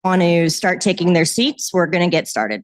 Want to start taking their seats, we're going to get started.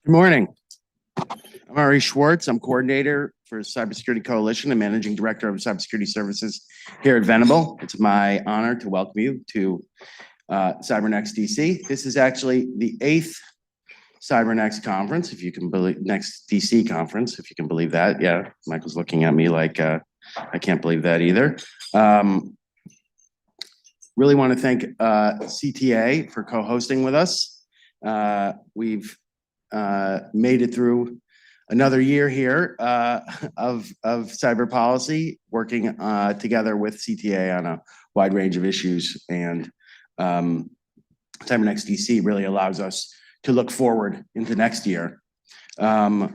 Good morning. I'm Ari Schwartz. I'm coordinator for Cybersecurity Coalition and managing director of cybersecurity services here at Venable. It's my honor to welcome you to CyberNext DC. This is actually the 8th CyberNext conference, if you can believe, next DC conference, if you can believe that. Yeah, Michael's looking at me like I can't believe that either. Really want to thank CTA for co-hosting with us. We've made it through another year here of cyber policy, working together with CTA on a wide range of issues, and CyberNext DC really allows us to look forward into next year. I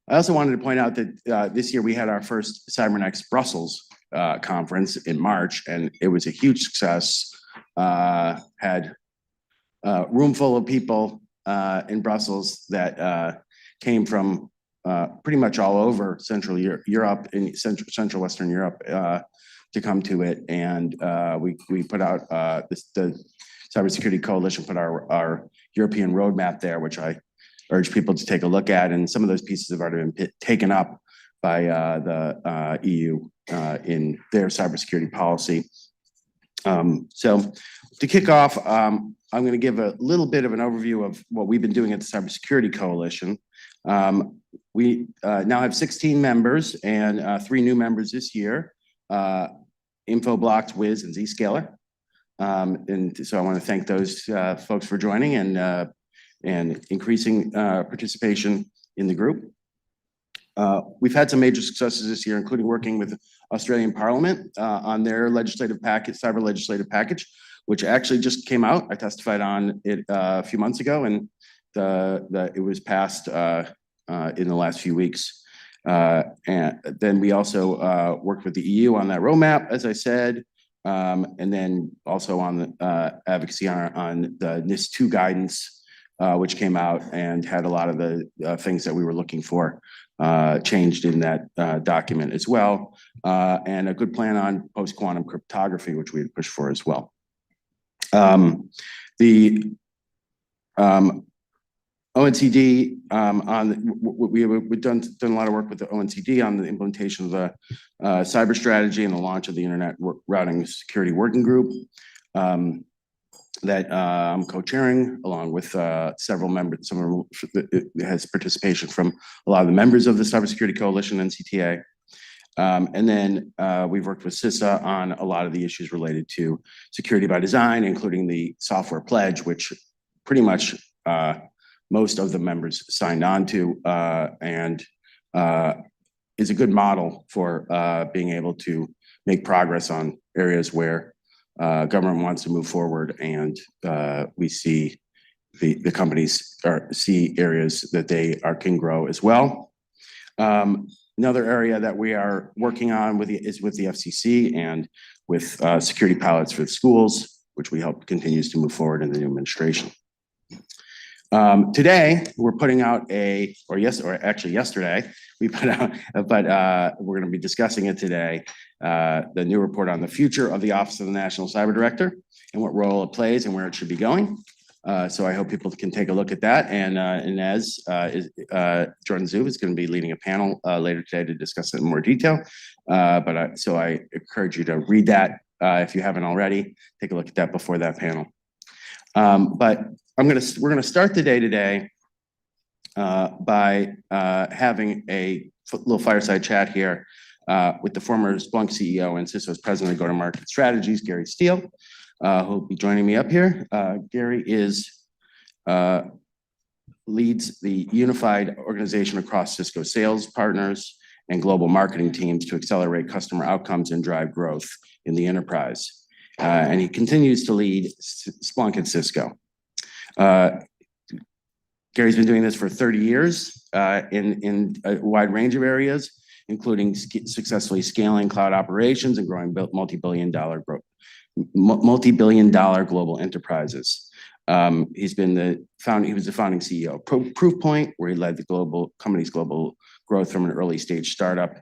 also wanted to point out that this year we had our first CyberNext Brussels conference in March, and it was a huge success. Had a room full of people in Brussels that came from pretty much all over Central Europe and Central Western Europe to come to it, and we put out the Cybersecurity Coalition put our European roadmap there, which I urge people to take a look at, and some of those pieces have already been taken up by the EU in their cybersecurity policy. So to kick off, I'm going to give a little bit of an overview of what we've been doing at the Cybersecurity Coalition. We now have 16 members and 3 new members this year, Infoblox, Wiz, and Zscaler. And so I want to thank those folks for joining and increasing participation in the group. We've had some major successes this year, including working with Australian Parliament on their legislative package, cyber legislative package, which actually just came out. I testified on it a few months ago, and it was passed in the last few weeks. And then we also worked with the EU on that roadmap, as I said, and then also on the advocacy on the NIS2 guidance, which came out and had a lot of the things that we were looking for changed in that document as well, and a good plan on post-quantum cryptography, which we had pushed for as well. The ONCD we've done a lot of work with the ONCD on the implementation of the cyber strategy and the launch of the Internet Routing Security Working Group that I'm co-chairing, along with several members. It has participation from a lot of the members of the Cybersecurity Coalition and CTA. And then we've worked with CISA on a lot of the issues related to security by design, including the software pledge, which pretty much most of the members signed on to, and is a good model for being able to make progress on areas where government wants to move forward, and we see the companies see areas that they can grow as well. Another area that we are working on is with the FCC and with security pilots for the schools, which we hope continues to move forward in the new administration. Today, we're putting out yesterday, we put out, but we're going to be discussing it today, the new report on the future of the Office of the National Cyber Director and what role it plays and where it should be going. So I hope people can take a look at that. And Inez, Jordan Zuv is going to be leading a panel later today to discuss it in more detail. So I encourage you to read that if you haven't already. Take a look at that before that panel. But we're gonna start the day today by having a little fireside chat here with the former Splunk CEO and Cisco's president of go-to-market strategies, Gary Steele, who'll be joining me up here. Gary leads the unified organization across Cisco sales partners and global marketing teams to accelerate customer outcomes and drive growth in the enterprise. And he continues to lead Splunk at Cisco. Gary's been doing this for 30 years in a wide range of areas, including successfully scaling cloud operations and growing multi-billion dollar global enterprises. He was the founding CEO of Proofpoint, where he led the company's global growth from an early stage startup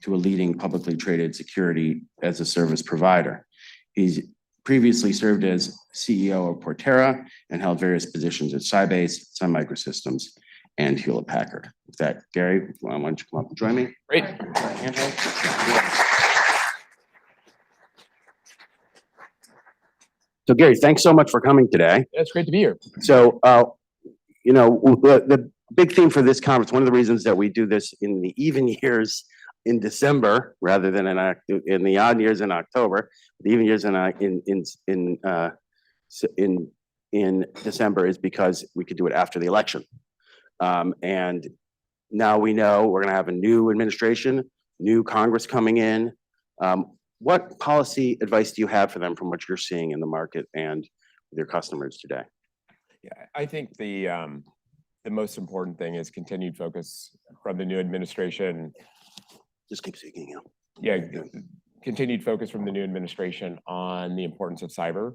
to a leading publicly traded security as a service provider. He's previously served as CEO of Portera and held various positions at Sybase, Sun Microsystems, and Hewlett Packard. With that, Gary, why don't you come up and join me? Great. So Gary, thanks so much for coming today. It's great to be here. So, the big theme for this conference, one of the reasons that we do this in the even years in December rather than in the odd years in October, the even years in December is because we could do it after the election. And now we know we're going to have a new administration, new Congress coming in. What policy advice do you have for them from what you're seeing in the market and with your customers today? Yeah, I think the most important thing is continued focus from the new administration. Just keep speaking. Yeah, continued focus from the new administration on the importance of cyber.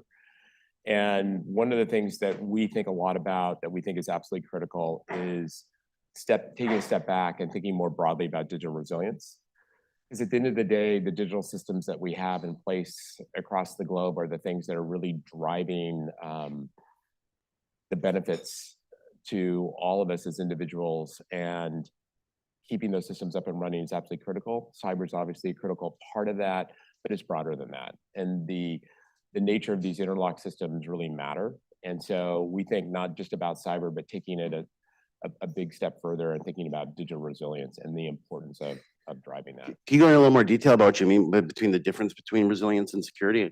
And one of the things that we think a lot about that we think is absolutely critical is taking a step back and thinking more broadly about digital resilience. Because at the end of the day, the digital systems that we have in place across the globe are the things that are really driving the benefits to all of us as individuals, and keeping those systems up and running is absolutely critical. Cyber is obviously a critical part of that, but it's broader than that. And the nature of these interlock systems really matter. And so we think not just about cyber, but taking it a big step further and thinking about digital resilience and the importance of driving that. Can you go into a little more detail about what you mean between the difference between resilience and security?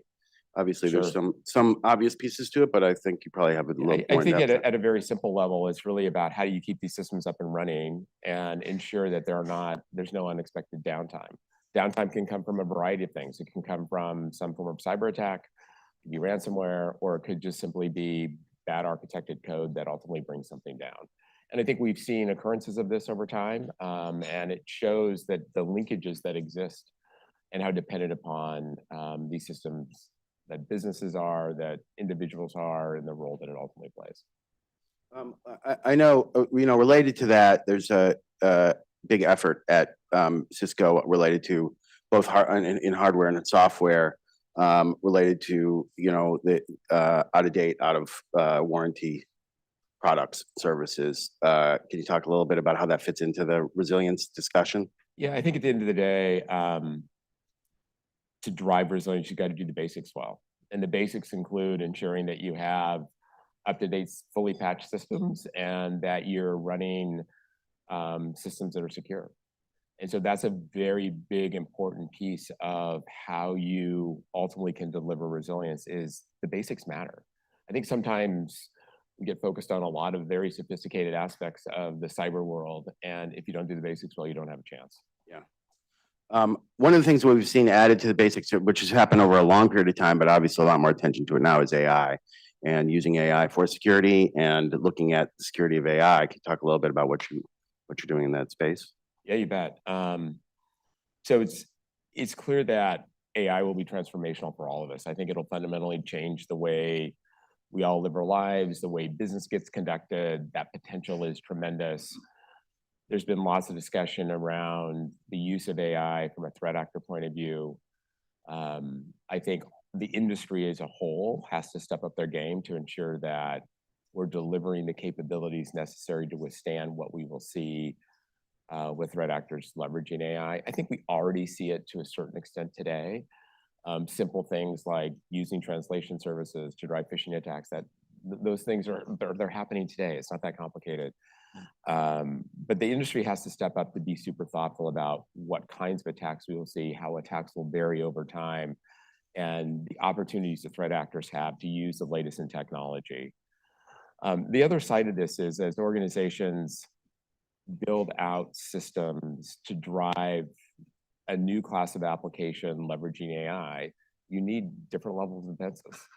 Obviously, Sure. There's some obvious pieces to it, but I think you probably have a little more. I think at a very simple level, it's really about how do you keep these systems up and running and ensure that there's no unexpected downtime. Downtime can come from a variety of things. It can come from some form of cyber attack, it could be ransomware, or it could just simply be bad architected code that ultimately brings something down. And I think we've seen occurrences of this over time, and it shows that the linkages that exist and how dependent upon these systems that businesses are, that individuals are, and the role that it ultimately plays. I know, related to that, there's a big effort at Cisco related to both in hardware and in software, related to, the out of date, out of warranty products, services. Can you talk a little bit about how that fits into the resilience discussion? Yeah, I think at the end of the day, to drive resilience, you got to do the basics well. And the basics include ensuring that you have up-to-date, fully patched systems and that you're running systems that are secure. And so that's a very big, important piece of how you ultimately can deliver resilience is the basics matter. I think sometimes we get focused on a lot of very sophisticated aspects of the cyber world. And if you don't do the basics well, you don't have a chance. Yeah. One of the things we've seen added to the basics, which has happened over a long period of time, but obviously a lot more attention to it now, is AI and using AI for security and looking at the security of AI. Can you talk a little bit about what you're doing in that space? Yeah, you bet. So it's clear that AI will be transformational for all of us. I think it'll fundamentally change the way we all live our lives, the way business gets conducted. That potential is tremendous. There's been lots of discussion around the use of AI from a threat actor point of view. I think the industry as a whole has to step up their game to ensure that we're delivering the capabilities necessary to withstand what we will see with threat actors leveraging AI. I think we already see it to a certain extent today. Simple things like using translation services to drive phishing attacks, those things they're happening today. It's not that complicated. But the industry has to step up to be super thoughtful about what kinds of attacks we will see, how attacks will vary over time, and the opportunities that threat actors have to use the latest in technology. The other side of this is as organizations build out systems to drive a new class of application leveraging AI, you need different levels of defenses.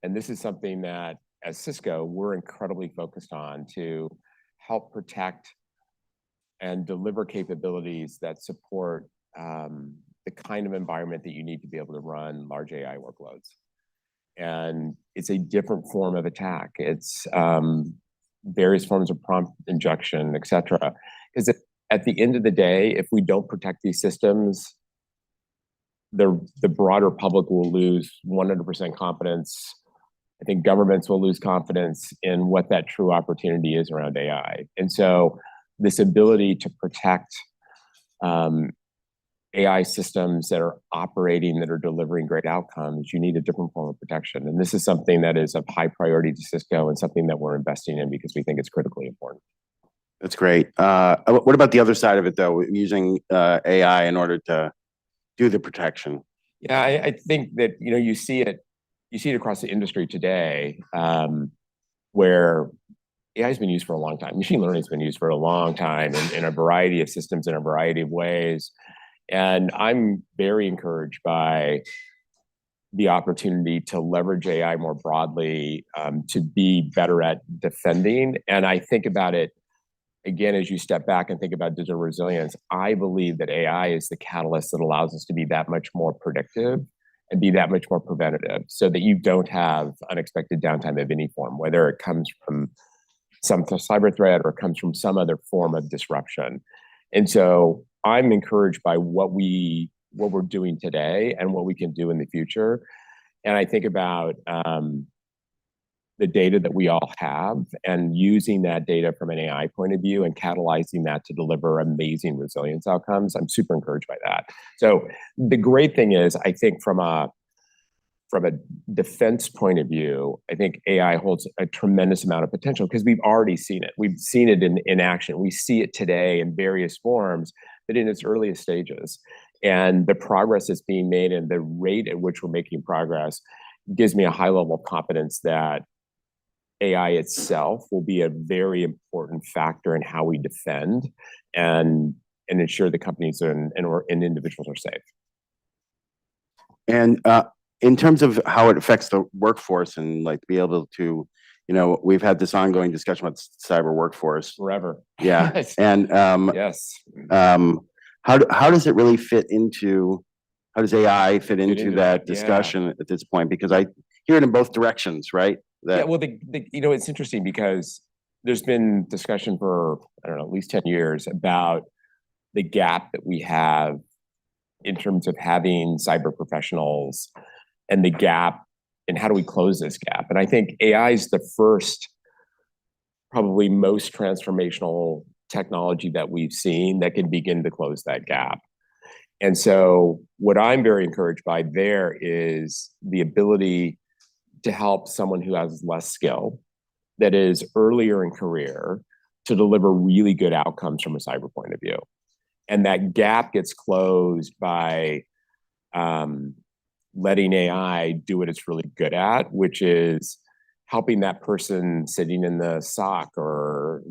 And this is something that, as Cisco, we're incredibly focused on to help protect and deliver capabilities that support the kind of environment that you need to be able to run large AI workloads. And it's a different form of attack. It's various forms of prompt injection, et cetera. Because at the end of the day, if we don't protect these systems, the broader public will lose 100% confidence. I think governments will lose confidence in what that true opportunity is around AI. And so this ability to protect AI systems that are operating, that are delivering great outcomes, you need a different form of protection. And this is something that is of high priority to Cisco and something that we're investing in because we think it's critically important. That's great. What about the other side of it, though, using AI in order to do the protection? Yeah, I think that you see it across the industry today, where AI has been used for a long time. Machine learning has been used for a long time in a variety of systems in a variety of ways. And I'm very encouraged by the opportunity to leverage AI more broadly to be better at defending. And I think about it, again, as you step back and think about digital resilience, I believe that AI is the catalyst that allows us to be that much more predictive and be that much more preventative so that you don't have unexpected downtime of any form, whether it comes from some cyber threat or it comes from some other form of disruption. And so I'm encouraged by what we're doing today and what we can do in the future. And I think about the data that we all have and using that data from an AI point of view and catalyzing that to deliver amazing resilience outcomes. I'm super encouraged by that. So the great thing is, I think from a defense point of view, I think AI holds a tremendous amount of potential because we've already seen it. We've seen it in action. We see it today in various forms, but in its earliest stages. And the progress that's being made and the rate at which we're making progress gives me a high level of confidence that AI itself will be a very important factor in how we defend and ensure the companies and individuals are safe. And in terms of how it affects the workforce and like be able to, we've had this ongoing discussion about cyber workforce Forever. Yeah. Yes. And Yes. how does it really fit into, how does AI fit into that discussion at this point? Because I hear it in both directions, right? Yeah, well, it's interesting because there's been discussion for, I don't know, at least 10 years about the gap that we have in terms of having cyber professionals and the gap and how do we close this gap. And I think AI is the first, probably most transformational technology that we've seen that can begin to close that gap. And so what I'm very encouraged by there is the ability to help someone who has less skill, that is earlier in career, to deliver really good outcomes from a cyber point of view. And that gap gets closed by letting AI do what it's really good at, which is helping that person sitting in the SOC or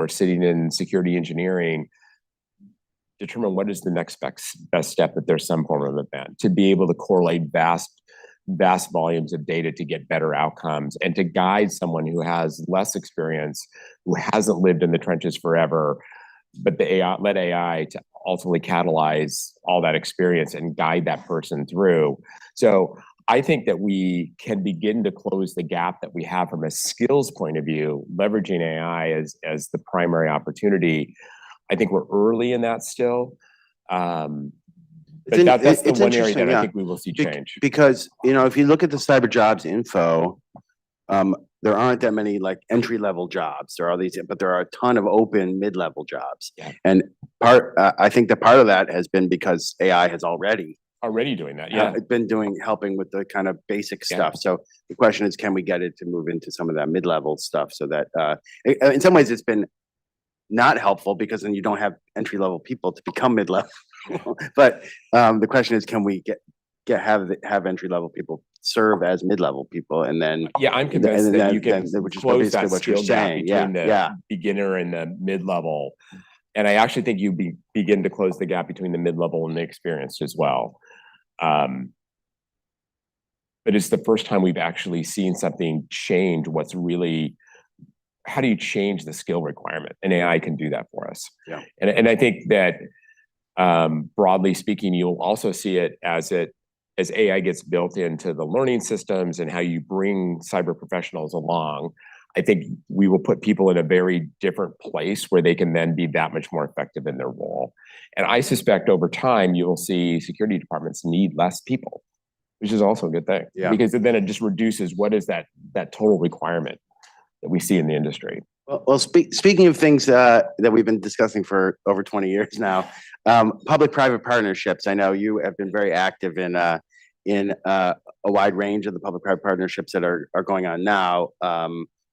sitting in security engineering determine what is the next best step if there's some form of event, to be able to correlate vast volumes of data to get better outcomes and to guide someone who has less experience, who hasn't lived in the trenches forever, but let AI to ultimately catalyze all that experience and guide that person through. So I think that we can begin to close the gap that we have from a skills point of view, leveraging AI as the primary opportunity. I think we're early in that still. But that's the one area that I think we will see change. Because, if you look at the cyber jobs info, there aren't that many like entry-level jobs. There are these, but there are a ton of open mid-level jobs. Yeah. And I think that part of that has been because AI has already doing that. Yeah. it's been helping with the kind of basic Yeah. stuff. So the question is, can we get it to move into some of that mid-level stuff so that in some ways it's been not helpful because then you don't have entry-level people to become mid-level. But the question is, can we have entry-level people serve as mid-level people, and then Yeah, I'm convinced that you can which is close that basically what you're skill gap saying. between the beginner and the mid-level. And I actually think you begin to close the gap between the mid-level and the experienced as well. But it's the first time we've actually seen something change what's really, how do you change the skill requirement? And AI can do that for us. Yeah. And I think that broadly speaking, you'll also see it as AI gets built into the learning systems and how you bring cyber professionals along. I think we will put people in a very different place where they can then be that much more effective in their role. And I suspect over time, you will see security departments need less people, which is also a good thing. Yeah. Because then it just reduces what is that total requirement that we see in the industry. Well, speaking of things that we've been discussing for over 20 years now, public-private partnerships. I know you have been very active in a wide range of the public-private partnerships that are going on now. I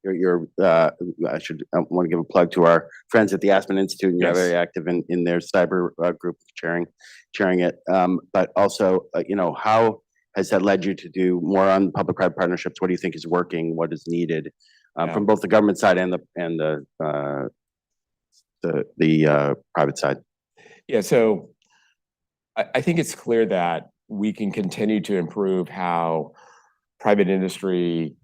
want to give a plug to our friends at the Aspen Institute, and you're Yes. very active in their cyber group, chairing it. But also, how has that led you to do more on public-private partnerships? What do you think is working? What is needed from both the government side and the private side? Yeah, so I think it's clear that we can continue to improve how private industry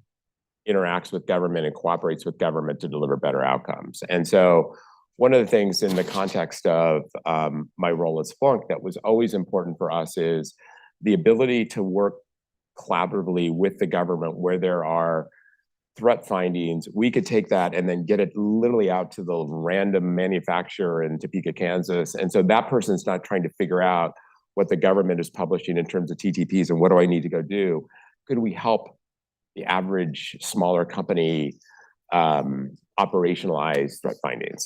interacts with government and cooperates with government to deliver better outcomes. And so one of the things in the context of my role at Splunk that was always important for us is the ability to work collaboratively with the government where there are threat findings. We could take that and then get it literally out to the random manufacturer in Topeka, Kansas. And so that person's not trying to figure out what the government is publishing in terms of TTPs and what do I need to go do. Could we help the average smaller company operationalize threat findings?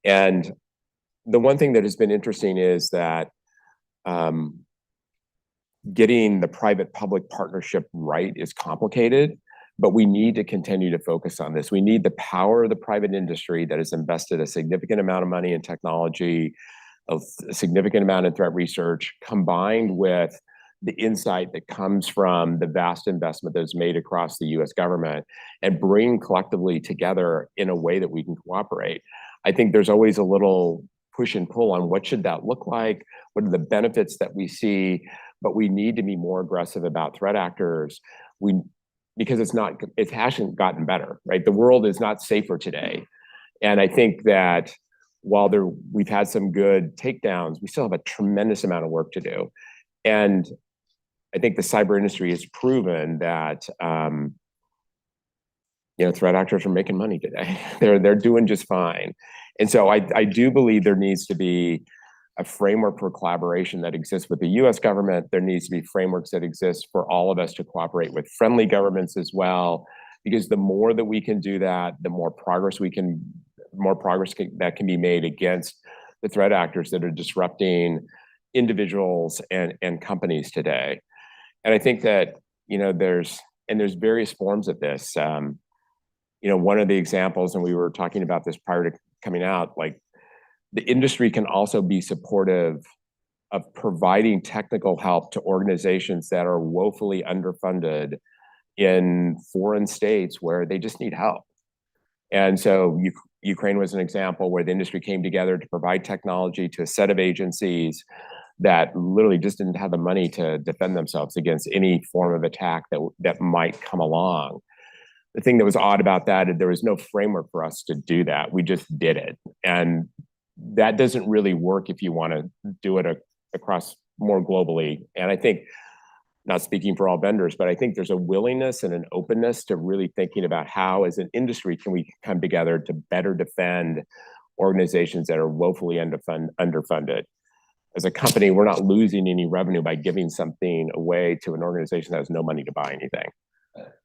And the one thing that has been interesting is that getting the private-public partnership right is complicated, but we need to continue to focus on this. We need the power of the private industry that has invested a significant amount of money in technology, a significant amount in threat research, combined with the insight that comes from the vast investment that is made across the US government, and bring collectively together in a way that we can cooperate. I think there's always a little push and pull on what should that look like, what are the benefits that we see, but we need to be more aggressive about threat actors. Because it hasn't gotten better, right? The world is not safer today. And I think that while we've had some good takedowns, we still have a tremendous amount of work to do. And I think the cyber industry has proven that threat actors are making money today. They're doing just fine. And so I do believe there needs to be a framework for collaboration that exists with the US government. There needs to be frameworks that exist for all of us to cooperate with friendly governments as well, because the more that we can do that, the more progress that can be made against the threat actors that are disrupting individuals and companies today. And I think that, there's various forms of this. One of the examples, and we were talking about this prior to coming out, like the industry can also be supportive of providing technical help to organizations that are woefully underfunded in foreign states where they just need help. And so Ukraine was an example where the industry came together to provide technology to a set of agencies that literally just didn't have the money to defend themselves against any form of attack that might come along. The thing that was odd about that is there was no framework for us to do that. We just did it. And that doesn't really work if you want to do it across more globally. And I think, not speaking for all vendors, but I think there's a willingness and an openness to really thinking about how, as an industry, can we come together to better defend organizations that are woefully underfunded. As a company, we're not losing any revenue by giving something away to an organization that has no money to buy anything.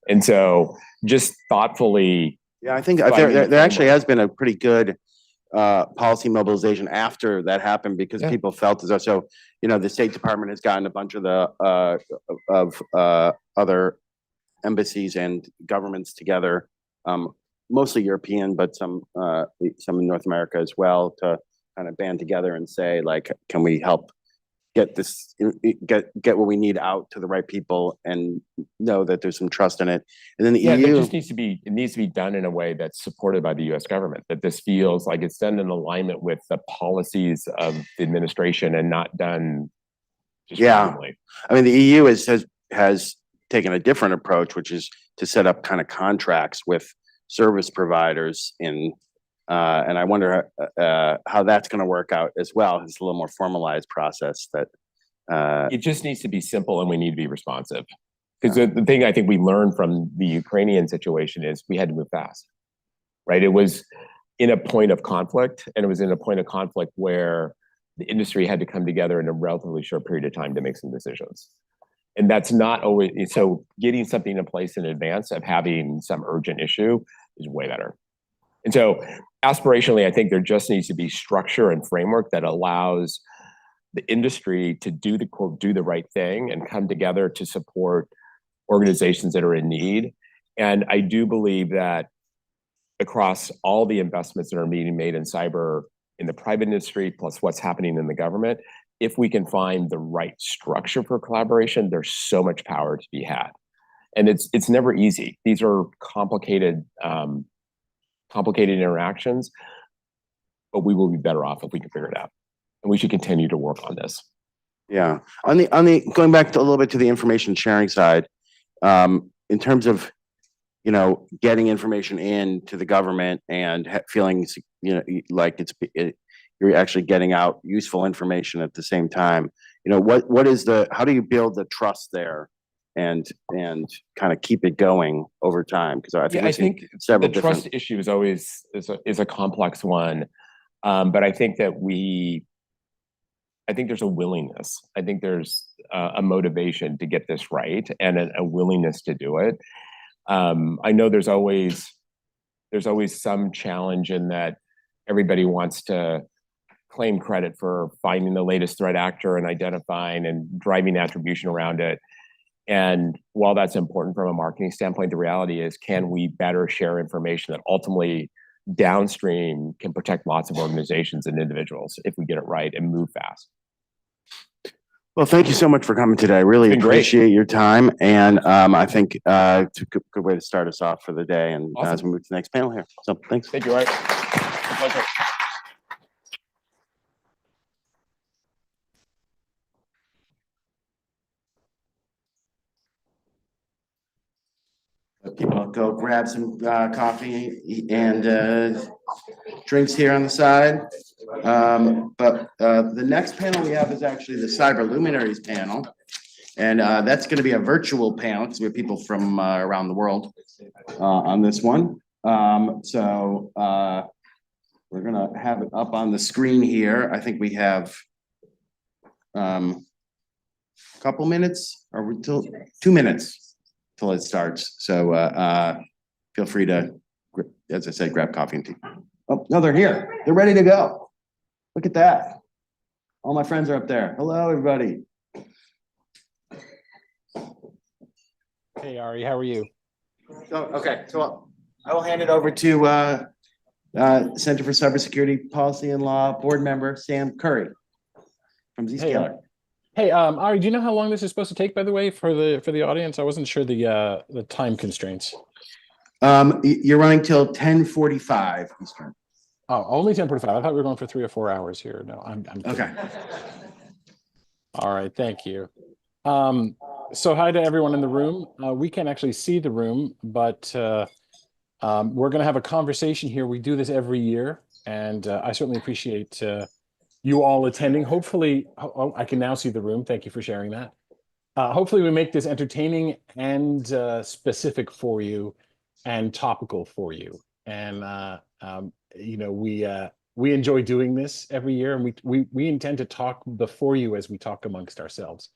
And so just thoughtfully, Yeah, I think Finding the there actually framework. has been a pretty good policy mobilization after that happened because Yeah. people felt as though, so, you know, the State Department has gotten a bunch of the other embassies and governments together, mostly European, but some in North America as well, to kind of band together and say, like, can we help get this, get what we need out to the right people and know that there's some trust in it. And then the yeah, there EU, just needs to be, it needs to be done in a way that's supported by the US government, that this feels like it's done in alignment with the policies of the administration and not done just Yeah. randomly. I mean, the EU has taken a different approach, which is to set up kind of contracts with service providers and I wonder how that's going to work out as well. It's a little more formalized process that. It just needs to be simple and we need to be responsive. Because the thing I think we learned from the Ukrainian situation is we had to move fast, right? It was in a point of conflict, and it was in a point of conflict where the industry had to come together in a relatively short period of time to make some decisions. And that's not always, so getting something in place in advance of having some urgent issue is way better. And so aspirationally, I think there just needs to be structure and framework that allows the industry to do the quote, do the right thing and come together to support organizations that are in need. And I do believe that across all the investments that are being made in cyber in the private industry, plus what's happening in the government, if we can find the right structure for collaboration, there's so much power to be had. And it's never easy. These are complicated interactions, but we will be better off if we can figure it out. And we should continue to work on this. Yeah, on the going back to a little bit to the information sharing side, in terms of, you know, getting information in to the government and feeling, you know, like you're actually getting out useful information at the same time. You know, what is how do you build the trust there and kind of keep it going over time? Because I think several the trust issue is always is a complex one, but I think that there's a willingness. I think there's a motivation to get this right and a willingness to do it. I know there's always some challenge in that everybody wants to claim credit for finding the latest threat actor and identifying and driving attribution around it. And while that's important from a marketing standpoint, the reality is, can we better share information that ultimately downstream can protect lots of organizations and individuals if we get it right and move fast? Well, thank you so much for coming today. I really appreciate your time. And I think it's a good way to start us off for the day. And as we move to the next panel here. So thanks. Thank you, Art. A pleasure. People go grab some coffee and drinks here on the side. But the next panel we have is actually the Cyber Luminaries panel. And that's going to be a virtual panel because we have people from around the world on this one. So we're going to have it up on the screen here. I think we have a couple minutes or till 2 minutes till it starts. So feel free to, as I said, grab coffee and tea. Oh, no, they're here. They're ready to go. Look at that. All my friends are up there. Hello, everybody. Hey, Ari, how are you? Oh, okay, so I will hand it over to Center for Cybersecurity Policy and Law Board Member Sam Curry from Zscaler. Hey, Ari, do you know how long this is supposed to take, by the way, for the audience? I wasn't sure the time constraints. You're running till 10:45 Eastern. Oh, only 10:45. I thought we were going for 3 or 4 hours here. No, I'm okay. All right, thank you. So hi to everyone in the room. We can't actually see the room, but we're going to have a conversation here. We do this every year, and I certainly appreciate you all attending. Hopefully, I can now see the room. Thank you for sharing that. Hopefully we make this entertaining and specific for you and topical for you. And, you know, we enjoy doing this every year, and we intend to talk before you as we talk amongst ourselves.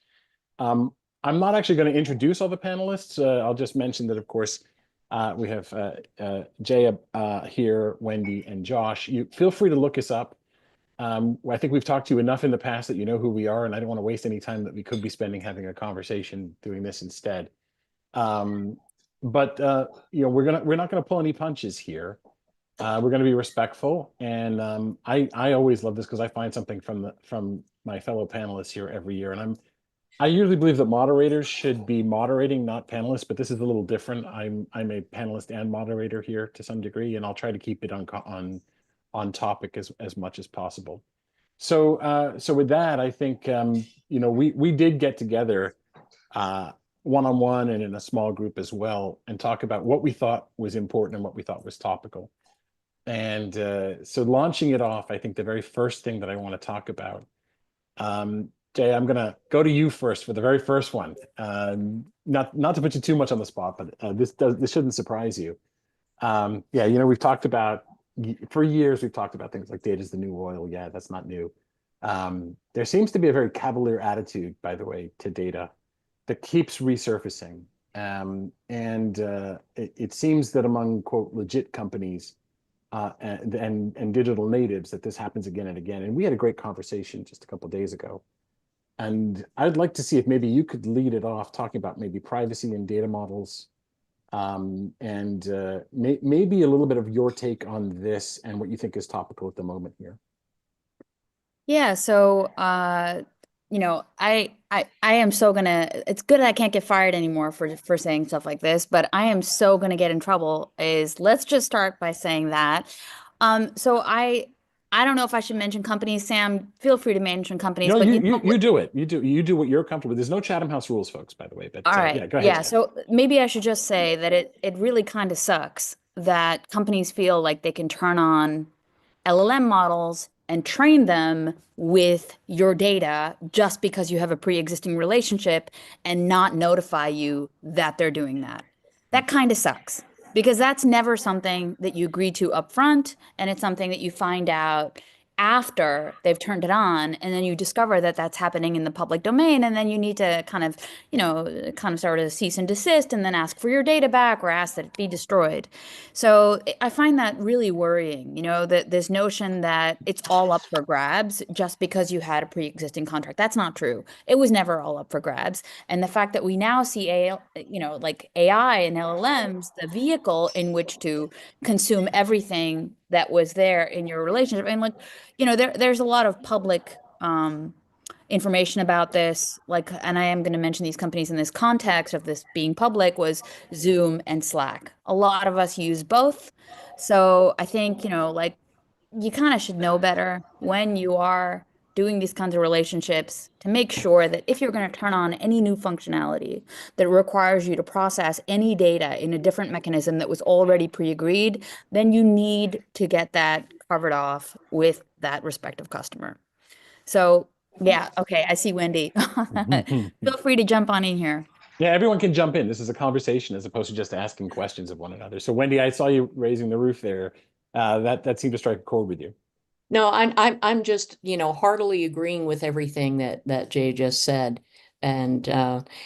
I'm not actually going to introduce all the panelists. I'll just mention that, of course, we have Jay here, Wendy, and Josh. You feel free to look us up. I think we've talked to you enough in the past that you know who we are, and I don't want to waste any time that we could be spending having a conversation doing this instead. But we're not going to pull any punches here. We're going to be respectful, and I always love this because I find something from my fellow panelists here every year, and I usually believe that moderators should be moderating, not panelists, but this is a little different. I'm a panelist and moderator here to some degree, and I'll try to keep it on topic as much as possible. So with that, I think we did get together one-on-one and in a small group as well, and talk about what we thought was important and what we thought was topical. And so launching it off, I think the very first thing that I want to talk about, Jay, I'm going to go to you first for the very first one. Not to put you too much on the spot, but this shouldn't surprise you. We've talked about, for years, we've talked about things like data is the new oil. Yeah, that's not new. There seems to be a very cavalier attitude, by the way, to data that keeps resurfacing. It seems that among, quote, legit companies and digital natives, that this happens again and again. And we had a great conversation just a couple of days ago. And I'd like to see if maybe you could lead it off talking about maybe privacy and data models, maybe a little bit of your take on this and what you think is topical at the moment here. Yeah, so I am so gonna, it's good that I can't get fired anymore for saying stuff like this, but I am so gonna get in trouble. Let's just start by saying that. So I don't know if I should mention companies. Sam, feel free to mention companies. No, but you do it. You do what you're comfortable with. There's no Chatham House rules, folks, by the way. But all right, yeah, go ahead. yeah. So maybe I should just say that it really kind of sucks that companies feel like they can turn on LLM models and train them with your data just because you have a pre-existing relationship and not notify you that they're doing that. That kind of sucks because that's never something that you agree to upfront, and it's something that you find out after they've turned it on, and then you discover that that's happening in the public domain, and then you need to kind of start a cease and desist and then ask for your data back or ask that it be destroyed. So I find that really worrying, that this notion that it's all up for grabs just because you had a pre-existing contract. That's not true. It was never all up for grabs. And the fact that we now see like AI and LLMs, the vehicle in which to consume everything that was there in your relationship. And there's a lot of public information about this, and I am going to mention these companies in this context of this being public, was Zoom and Slack. A lot of us use both. So I think, you kind of should know better when you are doing these kinds of relationships to make sure that if you're going to turn on any new functionality that requires you to process any data in a different mechanism that was already pre-agreed, then you need to get that covered off with that respective customer. So yeah, okay, I see Wendy. Feel free to jump on in here. Yeah, everyone can jump in. This is a conversation as opposed to just asking questions of one another. So Wendy, I saw you raising the roof there. That seemed to strike a chord with you. No, I'm just, heartily agreeing with everything that Jay just said. And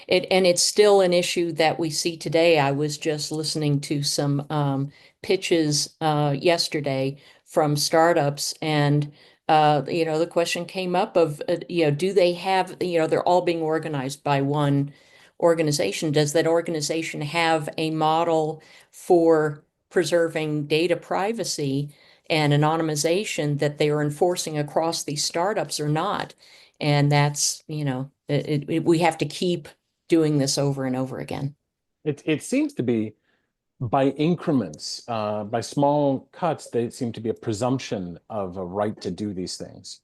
it's still an issue that we see today. I was just listening to some pitches yesterday from startups, and the question came up of do they have, they're all being organized by one organization. Does that organization have a model for preserving data privacy and anonymization that they are enforcing across these startups or not? And that's, we have to keep doing this over and over again. It seems to be by increments, by small cuts, they seem to be a presumption of a right to do these things.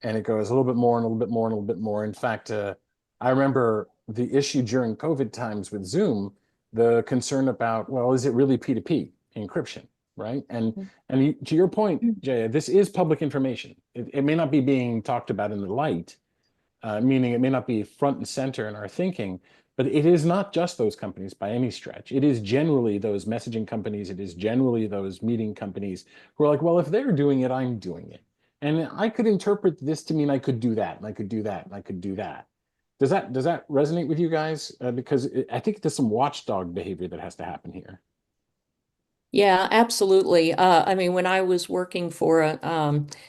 And it goes a little bit more and a little bit more and a little bit more. In fact, I remember the issue during COVID times with Zoom, the concern about, well, is it really P2P encryption? Right. And to your point, Jay, this is public information. It may not be being talked about in the light, meaning it may not be front and center in our thinking, but it is not just those companies by any stretch. It is generally those messaging companies. It is generally those meeting companies who are like, well, if they're doing it, I'm doing it. And I could interpret this to mean I could do that, and I could do that, and I could do that. Does that resonate with you guys? Because I think there's some watchdog behavior that has to happen here. Yeah, absolutely. I mean, when I was working for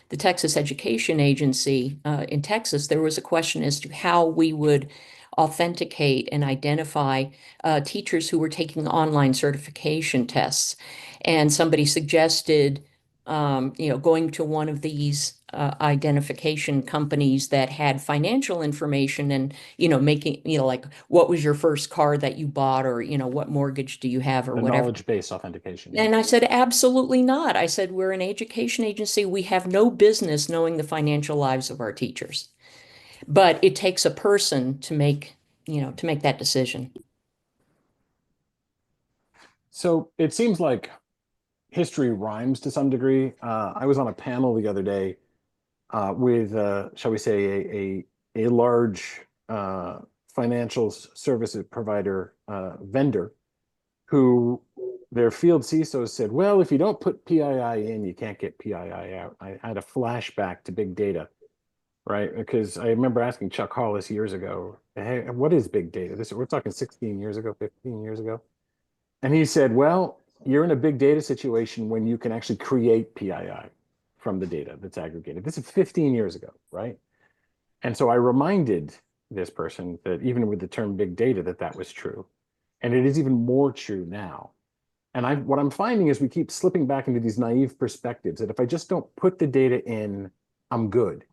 the Texas Education Agency in Texas, there was a question as to how we would authenticate and identify teachers who were taking online certification tests. And somebody suggested, going to one of these identification companies that had financial information and, making, like, what was your first car that you bought, or, what mortgage do you have, or The whatever. knowledge-based authentication. And I said, absolutely not. I said, we're an education agency. We have no business knowing the financial lives of our teachers. But it takes a person to make that decision. So it seems like history rhymes to some degree. I was on a panel the other day with, shall we say, a large financial services provider vendor who their field CISO said, well, if you don't put PII in, you can't get PII out. I had a flashback to big data, right? Because I remember asking Chuck Hollis years ago, hey, what is big data? We're talking 16 years ago, 15 years ago. And he said, well, you're in a big data situation when you can actually create PII from the data that's aggregated. This is 15 years ago, right? And so I reminded this person that even with the term big data, that was true. And it is even more true now. And what I'm finding is we keep slipping back into these naive perspectives that if I just don't put the data in, I'm good.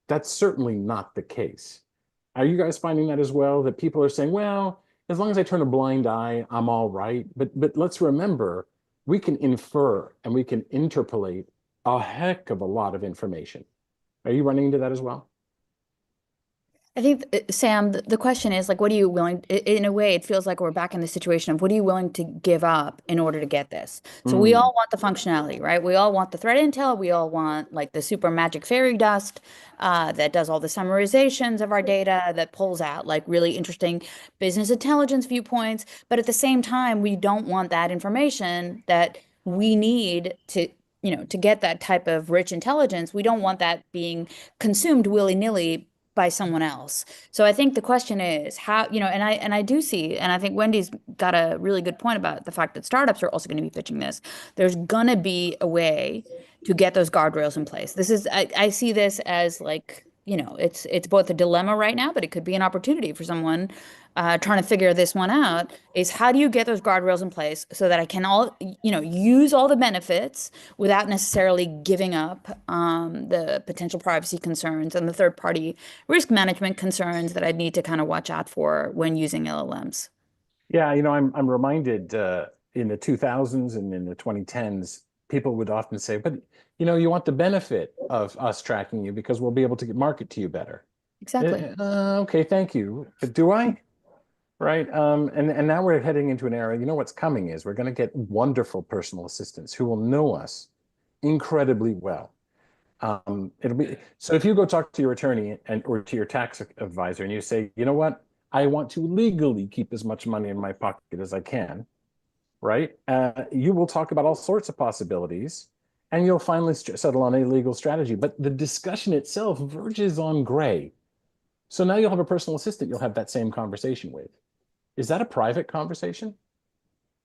That's certainly not the case. Are you guys finding that as well? That people are saying, well, as long as I turn a blind eye, I'm all right. But let's remember, we can infer and we can interpolate a heck of a lot of information. Are you running into that as well? I think, Sam, the question is like, what are you willing, in a way, it feels like we're back in the situation of what are you willing to give up in order to get this? So we all want the functionality, right? We all want the threat intel. We all want like the super magic fairy dust that does all the summarizations of our data, that pulls out like really interesting business intelligence viewpoints. But at the same time, we don't want that information that we need to get that type of rich intelligence. We don't want that being consumed willy-nilly by someone else. So I think the question is how, and I do see, and I think Wendy's got a really good point about the fact that startups are also going to be pitching this. There's going to be a way to get those guardrails in place. I see this as like, it's both a dilemma right now, but it could be an opportunity for someone trying to figure this one out, is how do you get those guardrails in place so that I can use all the benefits without necessarily giving up the potential privacy concerns and the third party risk management concerns that I need to kind of watch out for when using LLMs. Yeah, I'm reminded in the 2000s and in the 2010s, people would often say, but you want the benefit of us tracking you because we'll be able to market to you better. Exactly. Okay, thank you. But do I? Right. And now we're heading into an era, what's coming is we're going to get wonderful personal assistants who will know us incredibly well. It'll be so if you go talk to your attorney or to your tax advisor and you say, you know what, I want to legally keep as much money in my pocket as I can, right? You will talk about all sorts of possibilities and you'll finally settle on a legal strategy. But the discussion itself verges on gray. So now you'll have a personal assistant you'll have that same conversation with. Is that a private conversation?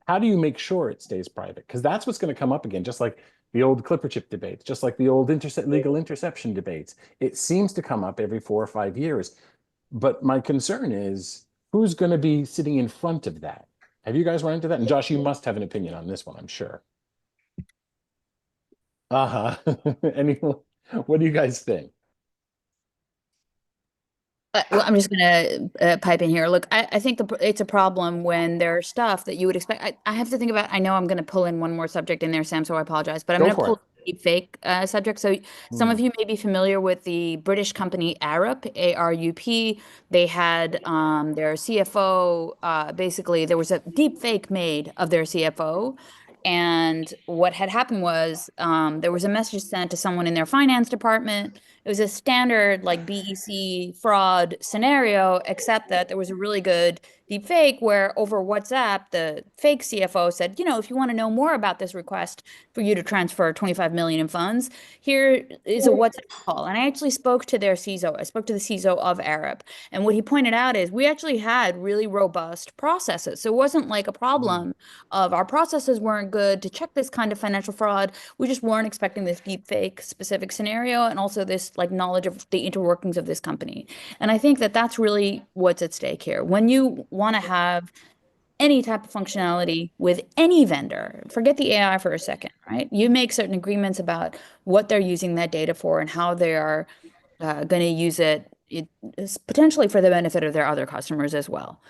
How do you make sure it stays private? Because that's what's going to come up again, just like the old Clipper chip debates, just like the old legal interception debates. It seems to come up every 4 or 5 years. But my concern is who's going to be sitting in front of that? Have you guys run into that? And Josh, you must have an opinion on this one, I'm sure. Anyone? What do you guys think? Well, I'm just going to pipe in here. Look, I think it's a problem when there's stuff that you would expect. I have to think about, I know I'm going to pull in one more subject in there, Sam, so I apologize, but I'm going to pull the deepfake subject. So some of you may be familiar with the British company Arup, A-R-U-P. They had their CFO, basically there was a deepfake made of their CFO. And what had happened was there was a message sent to someone in their finance department It was a standard like BEC fraud scenario, except that there was a really good deep fake where over WhatsApp, the fake CFO said, you know, if you want to know more about this request for you to transfer 25 million in funds, here is a WhatsApp call. And I actually spoke to their CISO. I spoke to the CISO of Arab. And what he pointed out is we actually had really robust processes. So it wasn't like a problem of our processes weren't good to check this kind of financial fraud. We just weren't expecting this deep fake specific scenario and also this like knowledge of the interworkings of this company. And I think that that's really what's at stake here. When you want to have any type of functionality with any vendor, forget the AI for a second, right? You make certain agreements about what they're using that data for and how they are going to use it, it is potentially for the benefit of their other customers as well.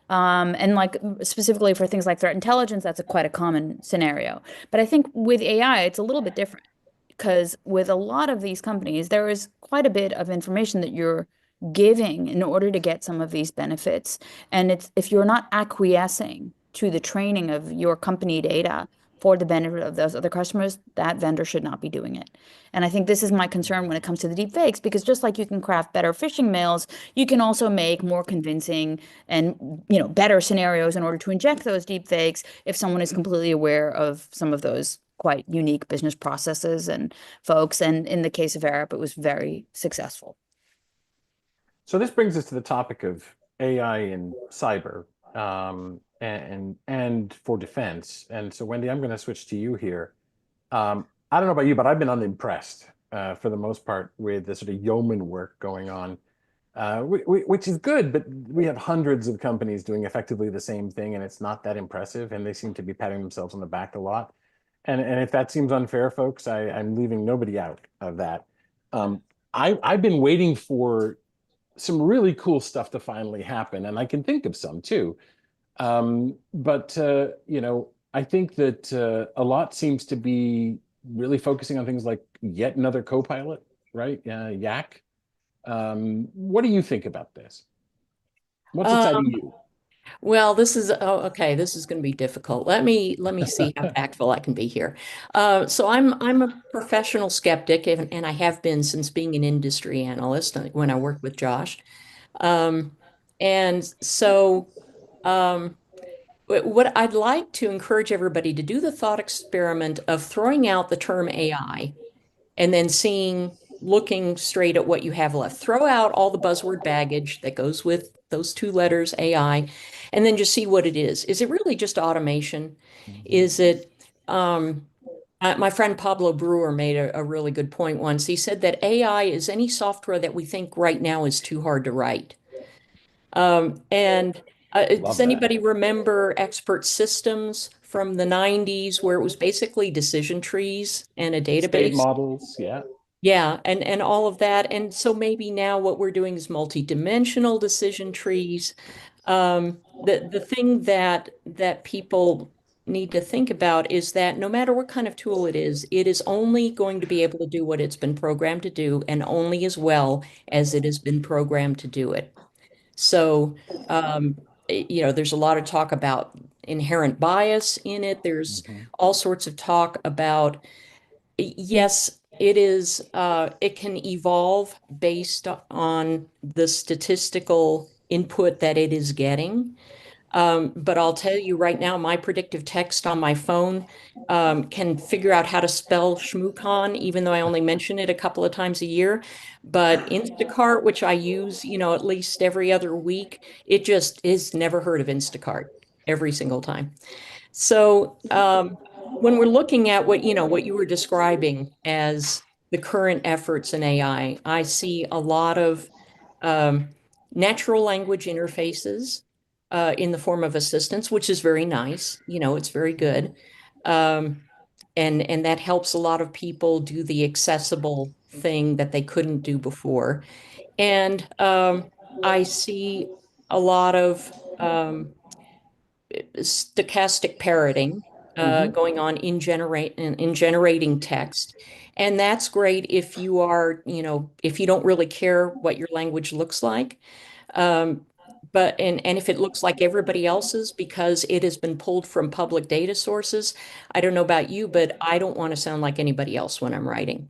And like specifically for things like threat intelligence, that's quite a common scenario. But I think with AI, it's a little bit different because with a lot of these companies, there is quite a bit of information that you're giving in order to get some of these benefits. And it's if you're not acquiescing to the training of your company data for the benefit of those other customers, that vendor should not be doing it. And I think this is my concern when it comes to the deep fakes, because just like you can craft better phishing mails, you can also make more convincing and better scenarios in order to inject those deep fakes if someone is completely aware of some of those quite unique business processes and folks. And in the case of Arab, it was very successful. So this brings us to the topic of AI and cyber, and for defense. And so, Wendy, I'm going to switch to you here. I don't know about you, but I've been unimpressed for the most part with the sort of yeoman work going on, which is good, but we have hundreds of companies doing effectively the same thing, and it's not that impressive, and they seem to be patting themselves on the back a lot. And if that seems unfair, folks, I'm leaving nobody out of that. I've been waiting for some really cool stuff to finally happen, and I can think of some too. But I think that a lot seems to be really focusing on things like yet another co-pilot, right? Yak. What do you think about this? What's exciting you? Well, this is okay. This is going to be difficult. Let me see how tactful I can be here. So I'm a professional skeptic, and I have been since being an industry analyst when I worked with Josh. And so what I'd like to encourage everybody to do the thought experiment of throwing out the term AI and then looking straight at what you have left. Throw out all the buzzword baggage that goes with those two letters, AI, and then just see what it is. Is it really just automation? Is it, my friend Pablo Brewer made a really good point once. He said that AI is any software that we think right now is too hard to write. And does that. anybody remember Expert Systems from the 90s where it was basically decision trees and a State database? models, yeah. Yeah, and all of that. And so maybe now what we're doing is multi-dimensional decision trees. The thing that people need to think about is that no matter what kind of tool it is only going to be able to do what it's been programmed to do and only as well as it has been programmed to do it. So, there's a lot of talk about inherent bias in it. There's all sorts of talk about, yes, it can evolve based on the statistical input that it is getting. But I'll tell you right now, my predictive text on my phone can figure out how to spell schmoocon, even though I only mention it a couple of times a year. But Instacart, which I use, at least every other week, it just is never heard of Instacart every single time. So when we're looking at what you were describing as the current efforts in AI, I see a lot of natural language interfaces in the form of assistance, which is very nice. It's very good. And that helps a lot of people do the accessible thing that they couldn't do before. And I see a lot of stochastic parroting going on in generating text. And that's great if you are, if you don't really care what your language looks like. But if it looks like everybody else's because it has been pulled from public data sources, I don't know about you, but I don't want to sound like anybody else when I'm writing.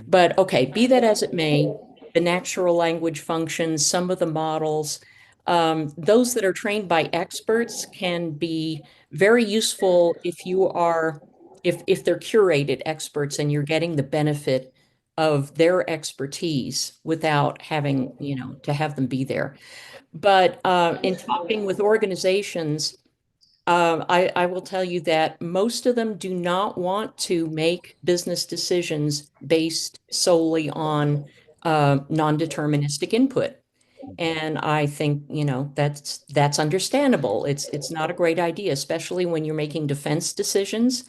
But okay, be that as it may, the natural language functions, some of the models, those that are trained by experts can be very useful if you are, if they're curated experts and you're getting the benefit of their expertise without having, to have them be there. But in talking with organizations, I will tell you that most of them do not want to make business decisions based solely on non-deterministic input. And I think, that's understandable. It's not a great idea, especially when you're making defense decisions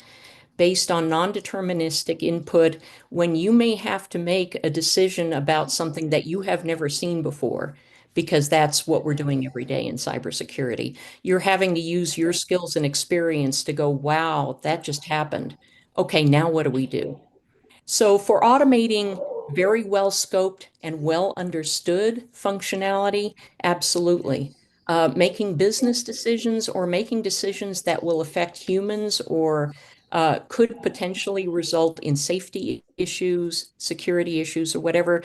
based on non-deterministic input when you may have to make a decision about something that you have never seen before, because that's what we're doing every day in cybersecurity. You're having to use your skills and experience to go, wow, that just happened. Okay, now what do we do? So for automating very well scoped and well understood functionality, absolutely. Making business decisions or making decisions that will affect humans or could potentially result in safety issues, security issues, or whatever,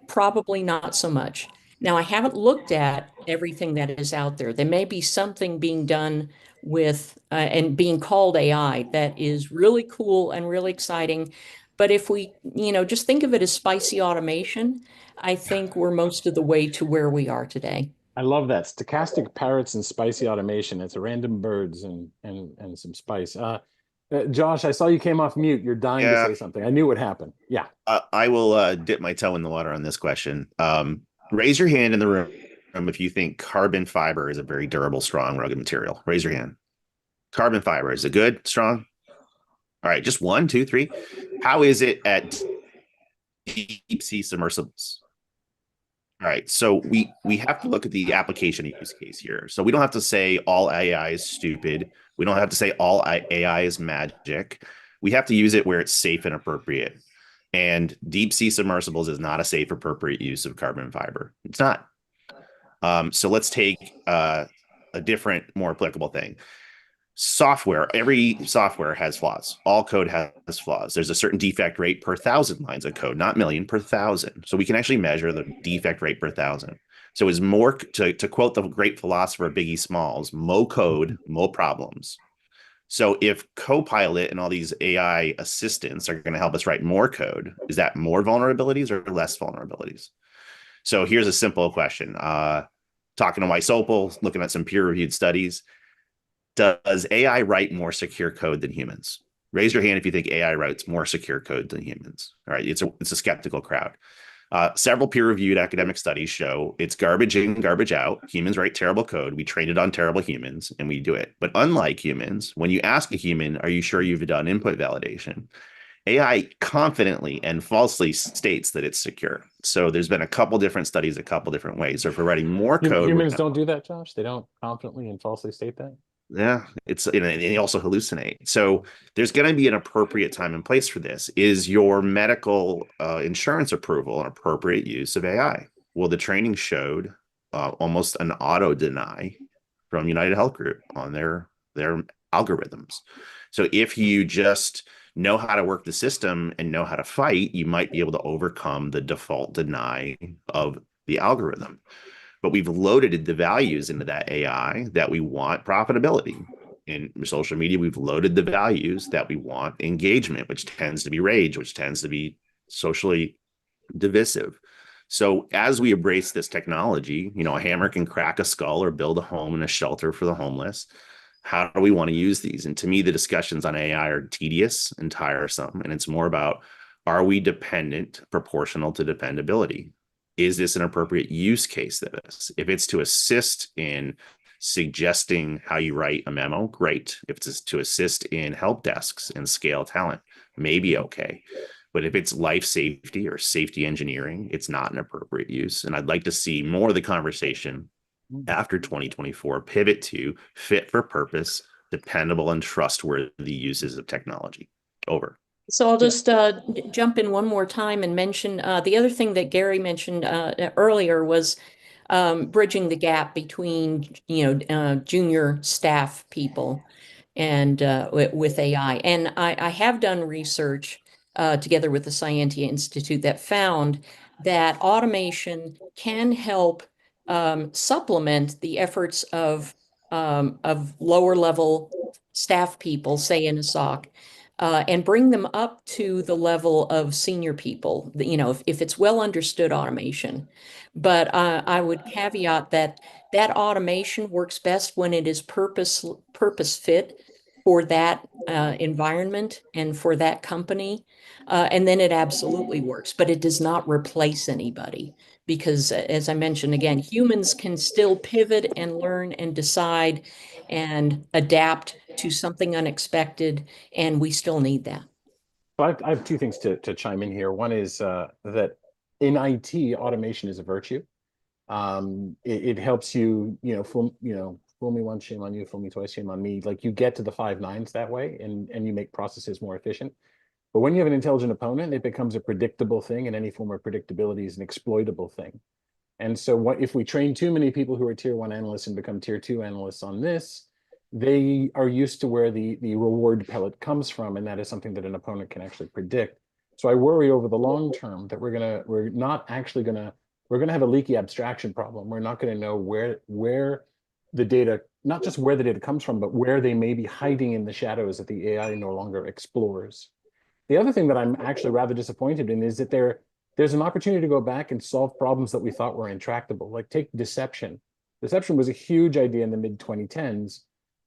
probably not so much. Now, I haven't looked at everything that is out there. There may be something being done with and being called AI that is really cool and really exciting. But if we, just think of it as spicy automation, I think we're most of the way to where we are today. I love that. Stochastic parrots and spicy automation. It's random birds and some spice. Josh, I saw you came off mute. You're dying to say something. I knew what happened. Yeah. I will dip my toe in the water on this question. Raise your hand in the room if you think carbon fiber is a very durable, strong, rugged material. Raise your hand. Carbon fiber, is it good, strong? All right, just 1, 2, 3. How is it at deep sea submersibles? All right, so we have to look at the application use case here. So we don't have to say all AI is stupid. We don't have to say all AI is magic. We have to use it where it's safe and appropriate. And deep sea submersibles is not a safe, appropriate use of carbon fiber. It's not. So let's take a different, more applicable thing. Software, every software has flaws. All code has flaws. There's a certain defect rate per 1,000 lines of code, not million, per 1,000. So we can actually measure the defect rate per 1,000. So is more, to quote the great philosopher Biggie Smalls, mo code, mo problems. So if Copilot and all these AI assistants are going to help us write more code, is that more vulnerabilities or less vulnerabilities? So here's a simple question. Talking to Weissopel, looking at some peer-reviewed studies, does AI write more secure code than humans? Raise your hand if you think AI writes more secure code than humans. All right, it's a skeptical crowd. Several peer-reviewed academic studies show it's garbage in, garbage out. Humans write terrible code. We train it on terrible humans, and we do it. But unlike humans, when you ask a human, are you sure you've done input validation? AI confidently and falsely states that it's secure. So there's been a couple different studies, a couple different ways. So if we're writing more code, humans don't do that, Josh. They don't confidently and falsely state that. Yeah, it's, and they also hallucinate. So there's going to be an appropriate time and place for this. Is your medical insurance approval an appropriate use of AI? Well, the training showed almost an auto deny from United Health Group on their algorithms. So if you just know how to work the system and know how to fight, you might be able to overcome the default deny of the algorithm. But we've loaded the values into that AI that we want profitability. In social media, we've loaded the values that we want engagement, which tends to be rage, which tends to be socially divisive. So as we embrace this technology, a hammer can crack a skull or build a home and a shelter for the homeless. How do we want to use these? And to me, the discussions on AI are tedious and tiresome. And it's more about, are we dependent proportional to dependability? Is this an appropriate use case of this? If it's to assist in suggesting how you write a memo, great. If it's to assist in help desks and scale talent, maybe okay. But if it's life safety or safety engineering, it's not an appropriate use. And I'd like to see more of the conversation after 2024 pivot to fit for purpose, dependable and trustworthy uses of technology. Over. So I'll just jump in one more time and mention the other thing that Gary mentioned earlier was bridging the gap between junior staff people and with AI. And I have done research together with the Scientia Institute, that found that automation can help supplement the efforts of lower level staff people, say in a SOC, and bring them up to the level of senior people, you know, if it's well understood automation. But I would caveat that that automation works best when it is purpose fit for that environment and for that company. And then it absolutely works, but it does not replace anybody. Because as I mentioned, again, humans can still pivot and learn and decide and adapt to something unexpected, and we still need that. I have two things to chime in here. One is that in IT, automation is a virtue. It helps you, fool me once, shame on you, fool me twice, shame on me. Like, you get to the 5 nines that way, and you make processes more efficient. But when you have an intelligent opponent, it becomes a predictable thing, and any form of predictability is an exploitable thing. And so what if we train too many people who are tier 1 analysts and become tier 2 analysts on this, they are used to where the reward pellet comes from, and that is something that an opponent can actually predict. So I worry over the long term that we're gonna have a leaky abstraction problem. We're not gonna know where the data, not just where the data comes from, but where they may be hiding in the shadows that the AI no longer explores. The other thing that I'm actually rather disappointed in is that there's an opportunity to go back and solve problems that we thought were intractable. Like, take deception. Deception was a huge idea in the mid-2010s,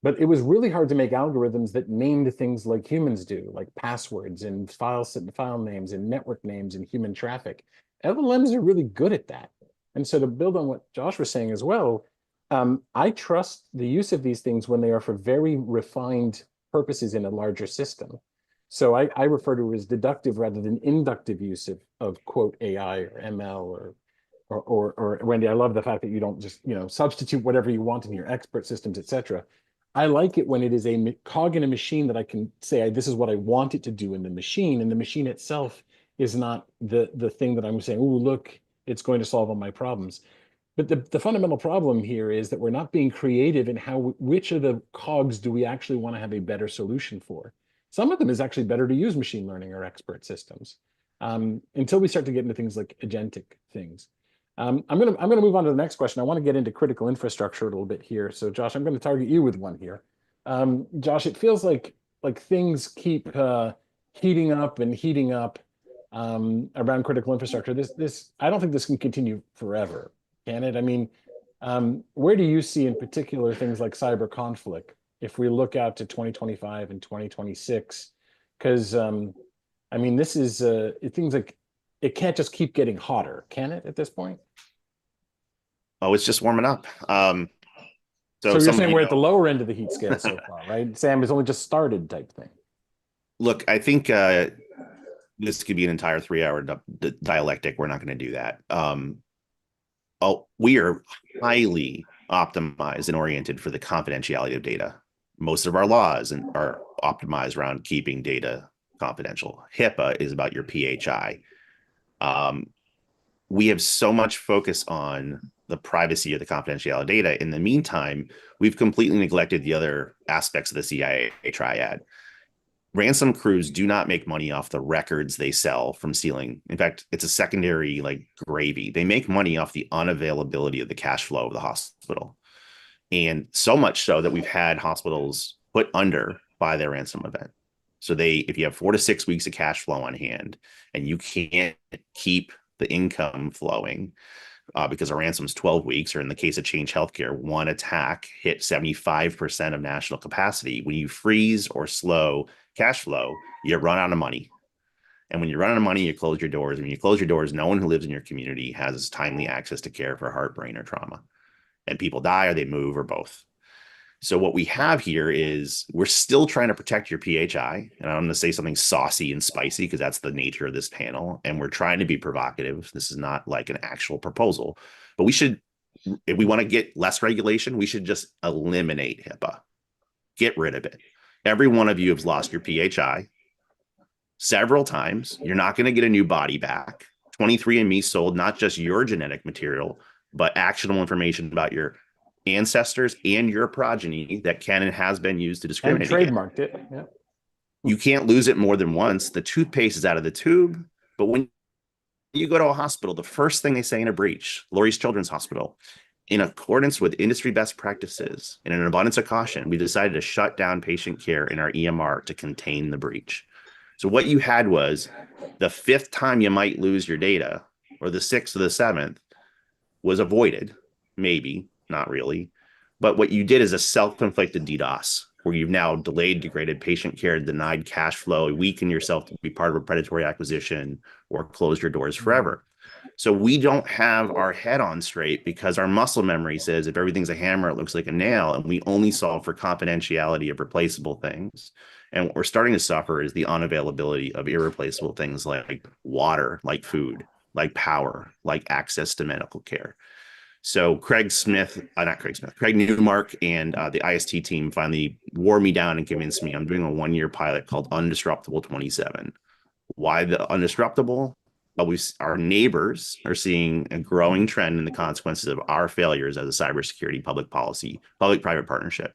but it was really hard to make algorithms that named things like humans do, like passwords and file names and network names and human traffic. LLMs are really good at that. And so, to build on what Josh was saying as well, I trust the use of these things when they are for very refined purposes in a larger system. So I refer to it as deductive rather than inductive use of quote AI or ML or Wendy, I love the fact that you don't just, substitute whatever you want in your expert systems, etc. I like it when it is a cog in a machine that I can say, this is what I want it to do in the machine, and the machine itself is not the thing that I'm saying, oh, look, it's going to solve all my problems. But the fundamental problem here is that we're not being creative in which of the cogs do we actually want to have a better solution for. Some of them is actually better to use machine learning or expert systems until we start to get into things like agentic things. I'm gonna move on to the next question. I want to get into critical infrastructure a little bit here. So Josh, I'm going to target you with one here. Josh, it feels like things keep heating up around critical infrastructure. I don't think this can continue forever, can it? I mean, where do you see in particular things like cyber conflict if we look out to 2025 and 2026? Because this is it seems like it can't just keep getting hotter, can it, at this point? Oh, it's just warming up. So you're saying we're at the lower end of the heat scale so far, right? Sam has only just started type thing. Look, I think this could be an entire 3-hour dialectic. We're not going to do that. We are highly optimized and oriented for the confidentiality of data. Most of our laws are optimized around keeping data confidential. HIPAA is about your PHI. We have so much focus on the privacy of the confidentiality of data. In the meantime, we've completely neglected the other aspects of the CIA triad. Ransom crews do not make money off the records they sell from stealing. In fact, it's a secondary gravy. They make money off the unavailability of the cash flow of the hospital. And so much so that we've had hospitals put under by their ransom event. So if you have 4 to 6 weeks of cash flow on hand and you can't keep the income flowing because a ransom's 12 weeks, or in the case of Change Healthcare, one attack hit 75% of national capacity. When you freeze or slow cash flow, you run out of money. And when you run out of money, you close your doors. And when you close your doors, no one who lives in your community has timely access to care for heart, brain, or trauma. And people die or they move or both. So what we have here is we're still trying to protect your PHI. And I'm going to say something saucy and spicy because that's the nature of this panel. And we're trying to be provocative. This is not like an actual proposal. But we should, if we want to get less regulation, we should just eliminate HIPAA. Get rid of it. Every one of you has lost your PHI several times. You're not going to get a new body back. 23andMe sold not just your genetic material, but actionable information about your ancestors and your progeny that can and has been used to discriminate. And trademarked it. Yeah. You can't lose it more than once. The toothpaste is out of the tube. But when you go to a hospital, the first thing they say in a breach, Lurie's Children's Hospital, in accordance with industry best practices and an abundance of caution, we decided to shut down patient care in our EMR to contain the breach. So what you had was the fifth time you might lose your data, or the sixth or the seventh, was avoided, maybe, not really. But what you did is a self-inflicted DDoS, where you've now delayed, degraded patient care, denied cash flow, weakened yourself to be part of a predatory acquisition, or closed your doors forever. So we don't have our head on straight because our muscle memory says if everything's a hammer, it looks like a nail, and we only solve for confidentiality of replaceable things. And what we're starting to suffer is the unavailability of irreplaceable things like water, like food, like power, like access to medical care. So Craig Newmark and the IST team finally wore me down and convinced me I'm doing a 1-year pilot called Undisruptible 27. Why the undisruptible? Well, our neighbors are seeing a growing trend in the consequences of our failures as a cybersecurity public policy, public-private partnership.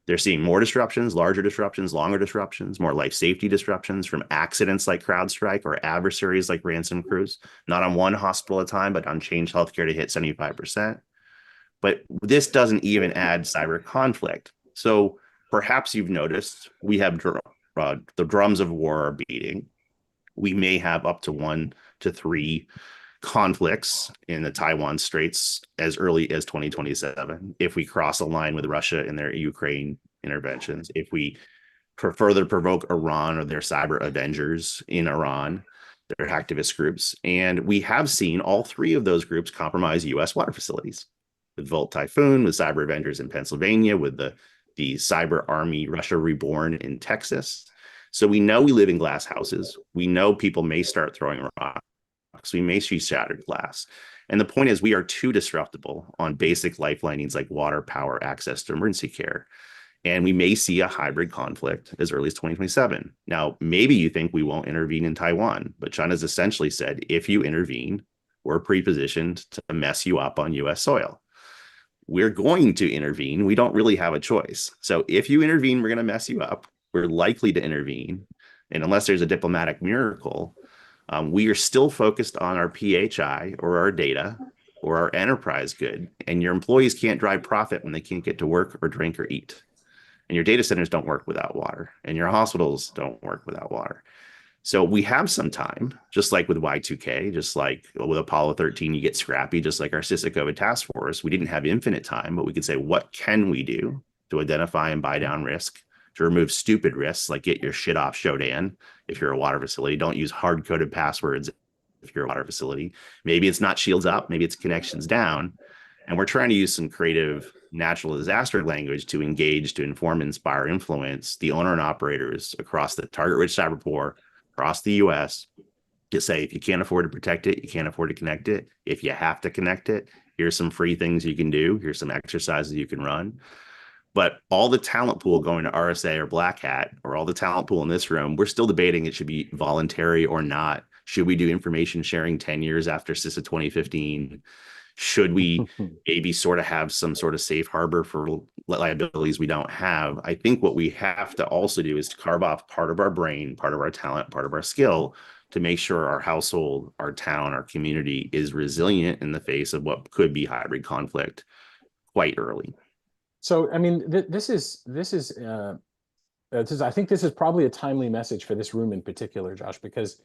They're seeing more disruptions, larger disruptions, longer disruptions, more life safety disruptions from accidents like CrowdStrike or adversaries like ransom crews, not on one hospital at a time, but on Change Healthcare to hit 75%. But this doesn't even add cyber conflict. So perhaps you've noticed we have the drums of war are beating. We may have up to 1 to 3 conflicts in the Taiwan Straits as early as 2027 if we cross a line with Russia in their Ukraine interventions, if we further provoke Iran or their cyber avengers in Iran, their activist groups. And we have seen all 3 of those groups compromise U.S. water facilities, with Volt Typhoon, with cyber avengers in Pennsylvania, with the cyber army Russia Reborn in Texas. So we know we live in glass houses. We know people may start throwing rocks. We may see shattered glass. And the point is we are too disruptible on basic lifeline needs like water, power, access to emergency care. And we may see a hybrid conflict as early as 2027. Now, maybe you think we won't intervene in Taiwan, but China's essentially said, if you intervene, we're pre-positioned to mess you up on US soil. We're going to intervene. We don't really have a choice. So if you intervene, we're going to mess you up. We're likely to intervene. And unless there's a diplomatic miracle, we are still focused on our PHI or our data or our enterprise good. And your employees can't drive profit when they can't get to work or drink or eat. And your data centers don't work without water. And your hospitals don't work without water. So we have some time, just like with Y2K, just like with Apollo 13, you get scrappy, just like our CISA COVID task force. We didn't have infinite time, but we could say, what can we do to identify and buy down risk, to remove stupid risks, like get your shit off Shodan if you're a water facility. Don't use hard-coded passwords if you're a water facility. Maybe it's not shields up, maybe it's connections down. And we're trying to use some creative natural disaster language to engage, to inform, inspire, influence the owner and operators across the target-rich cyber poor, across the US, to say, if you can't afford to protect it, you can't afford to connect it. If you have to connect it, here's some free things you can do. Here's some exercises you can run. But all the talent pool going to RSA or Black Hat, or all the talent pool in this room, we're still debating it should be voluntary or not. Should we do information sharing 10 years after CISA 2015? Should we maybe sort of have some sort of safe harbor for liabilities we don't have? I think what we have to also do is to carve off part of our brain, part of our talent, part of our skill to make sure our household, our town, our community is resilient in the face of what could be hybrid conflict quite early. So, I mean, this is I think this is probably a timely message for this room in particular, Josh, because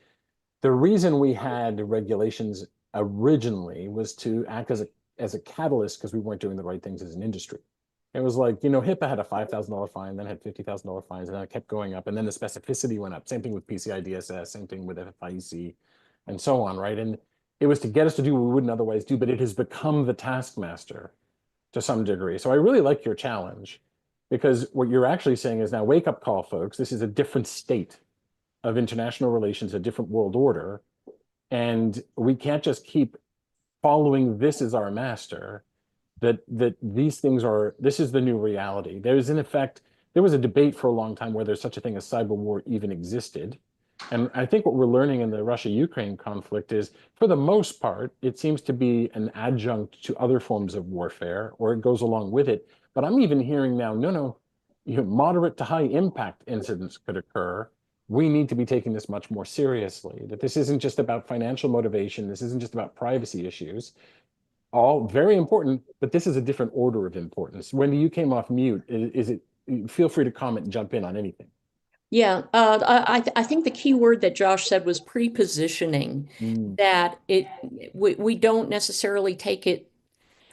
the reason we had regulations originally was to act as a catalyst because we weren't doing the right things as an industry. It was like, HIPAA had a $5,000 fine, then had $50,000 fines, and then it kept going up, and then the specificity went up. Same thing with PCI DSS, same thing with FIEC, and so on, right? And it was to get us to do what we wouldn't otherwise do, but it has become the taskmaster to some degree. So I really like your challenge, because what you're actually saying is, now wake up call, folks. This is a different state of international relations, a different world order. And we can't just keep following this as our master, that these things this is the new reality. There was a debate for a long time whether such a thing as cyber war even existed. And I think what we're learning in the Russia-Ukraine conflict is, for the most part, it seems to be an adjunct to other forms of warfare, or it goes along with it. But I'm even hearing now, no, moderate to high impact incidents could occur, we need to be taking this much more seriously. That this isn't just about financial motivation. This isn't just about privacy issues. All very important, but this is a different order of importance. Wendy, you came off mute. Is it? Feel free to comment and jump in on anything. Yeah, I think the key word that Josh said was pre-positioning, that we don't necessarily take it,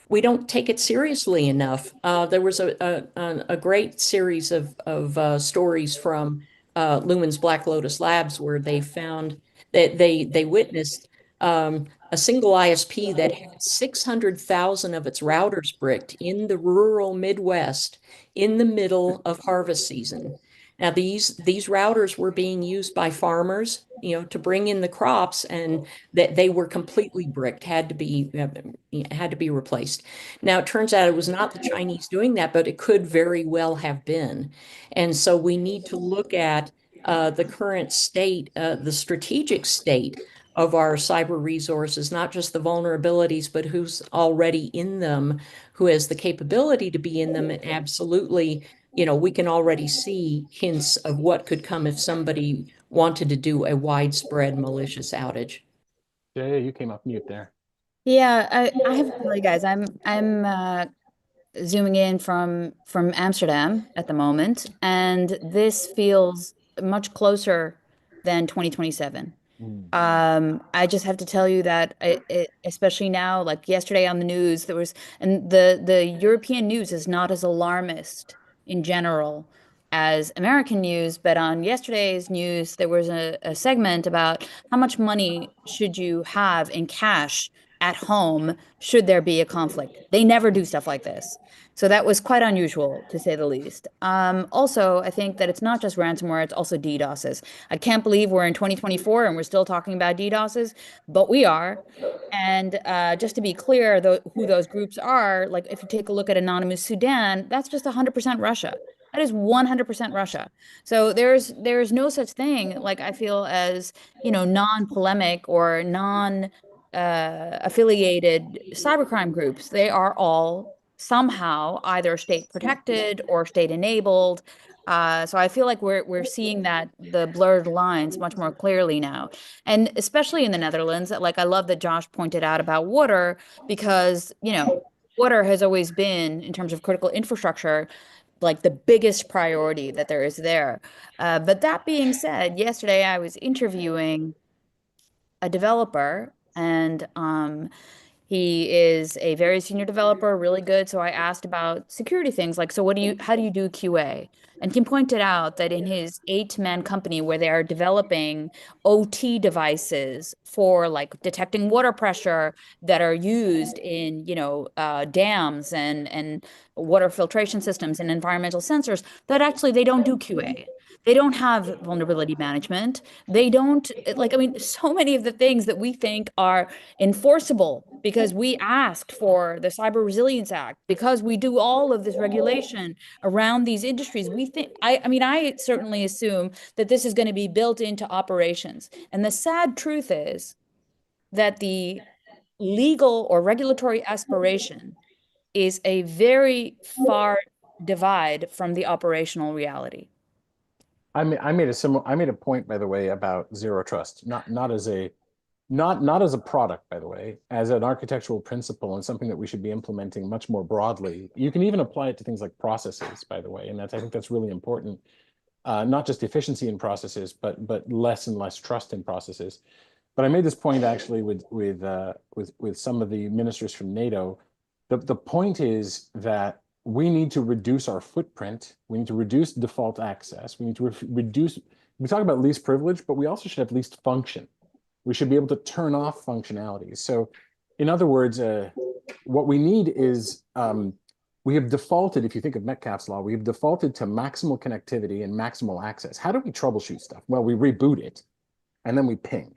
we don't take it seriously enough. There was a great series of stories from Lumen's Black Lotus Labs where they found that they witnessed a single ISP that had 600,000 of its routers bricked in the rural Midwest in the middle of harvest season. Now these routers were being used by farmers, to bring in the crops, and that they were completely bricked, had to be replaced. Now it turns out it was not the Chinese doing that, but it could very well have been. And so we need to look at the current state, the strategic state of our cyber resources, not just the vulnerabilities, but who's already in them, who has the capability to be in them. And absolutely, we can already see hints of what could come if somebody wanted to do a widespread malicious outage. Yeah, you came off mute there. Yeah, I have to tell you guys, I'm zooming in from Amsterdam at the moment, and this feels much closer than 2027. I just have to tell you that especially now, like yesterday on the news, there was, and the European news is not as alarmist in general as American news, but on yesterday's news, there was a segment about how much money should you have in cash at home should there be a conflict. They never do stuff like this. So that was quite unusual, to say the least. Also, I think that it's not just ransomware, it's also DDoSes. I can't believe we're in 2024 and we're still talking about DDoSes, but we are. And just to be clear, who those groups are, like if you take a look at Anonymous Sudan, that's just 100% Russia. That is 100% Russia. So there's no such thing, like I feel, as, non-polemic or affiliated cybercrime groups. They are all somehow either state protected or state enabled. So I feel like we're seeing that the blurred lines much more clearly now, and especially in the Netherlands. Like I love that Josh pointed out about water, because water has always been, in terms of critical infrastructure, like the biggest priority that there is there. But that being said, yesterday I was interviewing a developer, and he is a very senior developer, really good. So I asked about security things, like, so how do you do QA? And he pointed out that in his 8-man company, where they are developing OT devices for like detecting water pressure that are used in, dams and water filtration systems and environmental sensors, that actually they don't do QA. They don't have vulnerability management. They don't, so many of the things that we think are enforceable because we asked for the Cyber Resilience Act, because we do all of this regulation around these industries. We think, I certainly assume that this is going to be built into operations. And the sad truth is that the legal or regulatory aspiration is a very far divide from the operational reality. I made a point, by the way, about zero trust, not as a product, by the way, as an architectural principle and something that we should be implementing much more broadly. You can even apply it to things like processes, by the way, and I think that's really important. Not just efficiency in processes, but less and less trust in processes. But I made this point actually with some of the ministers from NATO. The point is that we need to reduce our footprint. We need to reduce default access. We need to reduce, we talk about least privilege, but we also should have least function. We should be able to turn off functionalities. So in other words, what we need is, we have defaulted, if you think of Metcalfe's law, we have defaulted to maximal connectivity and maximal access. How do we troubleshoot stuff? Well, we reboot it and then we ping.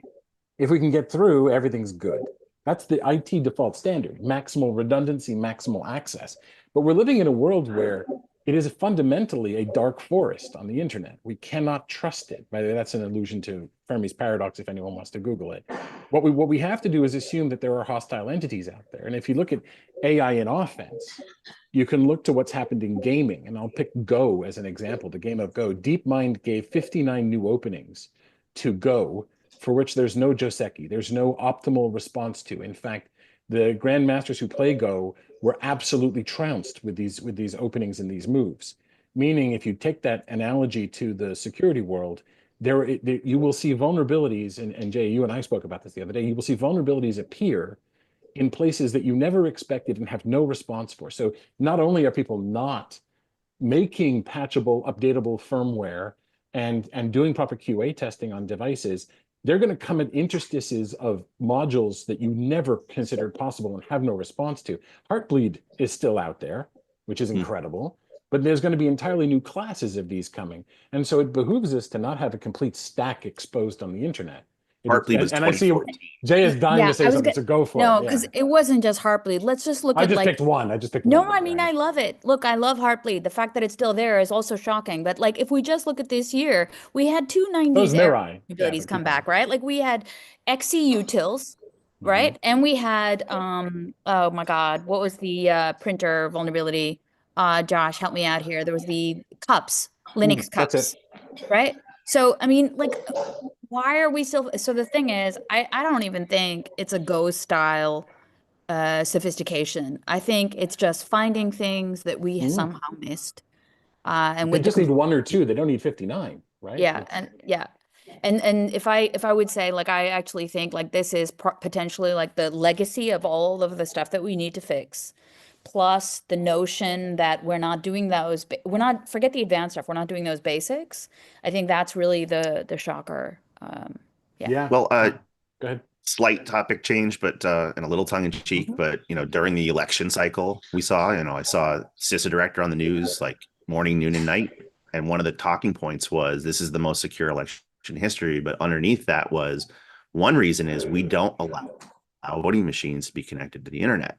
If we can get through, everything's good. That's the IT default standard, maximal redundancy, maximal access. But we're living in a world where it is fundamentally a dark forest on the internet. We cannot trust it. By the way, that's an allusion to Fermi's paradox, if anyone wants to Google it. What we have to do is assume that there are hostile entities out there. And if you look at AI in offense, you can look to what's happened in gaming. And I'll pick Go as an example, the game of Go. DeepMind gave 59 new openings to Go, for which there's no Joseki, there's no optimal response to. In fact, the grandmasters who play Go were absolutely trounced with these openings and these moves. Meaning, if you take that analogy to the security world, you will see vulnerabilities, and Jay, you and I spoke about this the other day, you will see vulnerabilities appear in places that you never expected and have no response for. So not only are people not making patchable, updatable firmware and doing proper QA testing on devices, they're going to come at interstices of modules that you never considered possible and have no response to. Heartbleed is still out there, which is incredible, but there's going to be entirely new classes of these coming. And so it behooves us to not have a complete stack exposed on the internet. Heartbleed was and I see 2014. Jay is dying Yeah, to say I was something, gonna- so go for No, it. because it wasn't just Heartbleed. Let's just look I at just like picked one. I just picked no, one. I mean, I love it. Look, I love Heartbleed. The fact that it's still there is also shocking. But like, if we just look at this year, we had two Those 90s era Mirai. Yeah, abilities but come keep back, going. right? Like we had XE utils, right? And we had oh my God, what was the printer vulnerability? Josh, help me out here. There was the cups, Linux That's cups, it. right? So I mean, like, why are we still? So the thing is, I don't even think it's a Go style sophistication. I think it's just finding things that we somehow missed. And They with the just need one or two. They don't need 59, right? yeah, and yeah. And if I would say, like, I actually think like this is potentially like the legacy of all of the stuff that we need to fix, plus the notion that we're not doing those, we're not, forget the advanced stuff, we're not doing those basics. I think that's really the shocker. Yeah. Yeah. Well, Go ahead. slight topic change, but and a little tongue in cheek. But during the election cycle, we saw, I saw CISA director on the news like morning, noon, and night, and one of the talking points was this is the most secure election in history. But underneath that was one reason is we don't allow voting machines to be connected to the internet.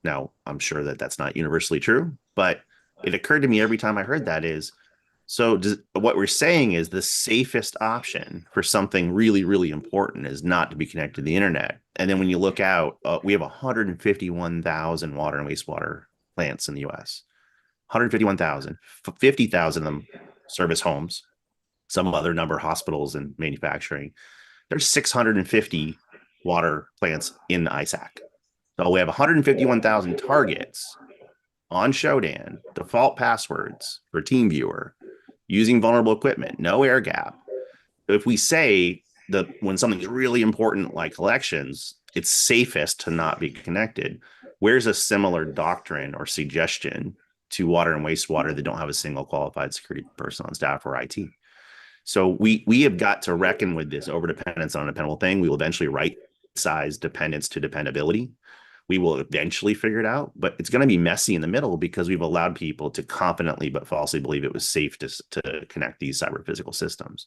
Now, I'm sure that that's not universally true, but it occurred to me every time I heard that is, so what we're saying is the safest option for something really, really important is not to be connected to the internet. And then when you look out, we have 151,000 water and wastewater plants in the US. 151,000, 50,000 of them service homes, some other number hospitals and manufacturing. There's 650 water plants in ISAC. So we have 151,000 targets on Shodan, default passwords for TeamViewer, using vulnerable equipment, no air gap. If we say that when something's really important like elections, it's safest to not be connected, where's a similar doctrine or suggestion to water and wastewater that don't have a single qualified security person on staff or IT? So we have got to reckon with this over dependence on a dependable thing. We will eventually right size dependence to dependability. We will eventually figure it out, but it's going to be messy in the middle because we've allowed people to confidently but falsely believe it was safe to connect these cyber physical systems.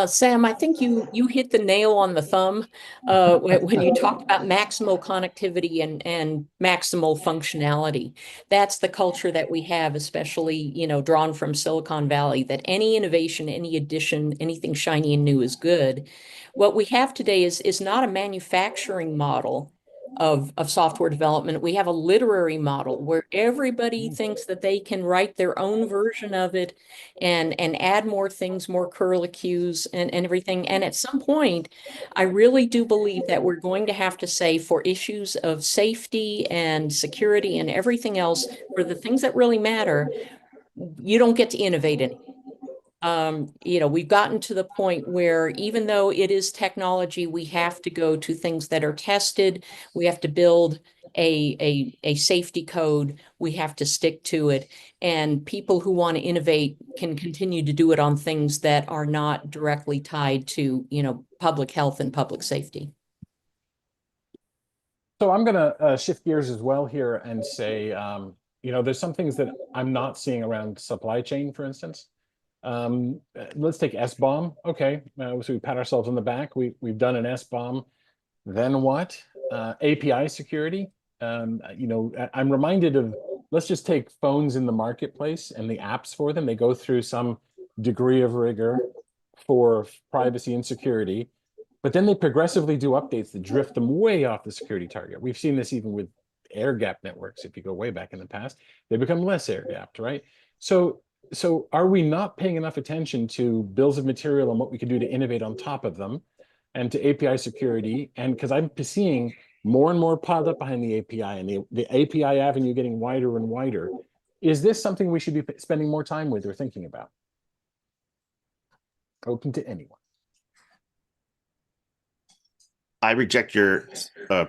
Sam, I think you hit the nail on the thumb when you talked about maximal connectivity and maximal functionality. That's the culture that we have, especially, drawn from Silicon Valley, that any innovation, any addition, anything shiny and new is good. What we have today is not a manufacturing model of software development. We have a literary model where everybody thinks that they can write their own version of it and add more things, more curlicues and everything. And at some point, I really do believe that we're going to have to say, for issues of safety and security and everything else, for the things that really matter, you don't get to innovate anymore. We've gotten to the point where even though it is technology, we have to go to things that are tested. We have to build a safety code. We have to stick to it. And people who want to innovate can continue to do it on things that are not directly tied to, public health and public safety. So I'm going to shift gears as well here and say, there's some things that I'm not seeing around supply chain, for instance. Let's take SBOM. Okay, so we pat ourselves on the back. We've done an SBOM. Then what? API security. I'm reminded of let's just take phones in the marketplace and the apps for them. They go through some degree of rigor for privacy and security, but then they progressively do updates that drift them way off the security target. We've seen this even with air gap networks. If you go way back in the past, they become less air gapped, right? So are we not paying enough attention to bills of material and what we can do to innovate on top of them, and to API security? And because I'm seeing more and more piled up behind the API, and the API avenue getting wider and wider. Is this something we should be spending more time with or thinking about? Open to anyone. I reject your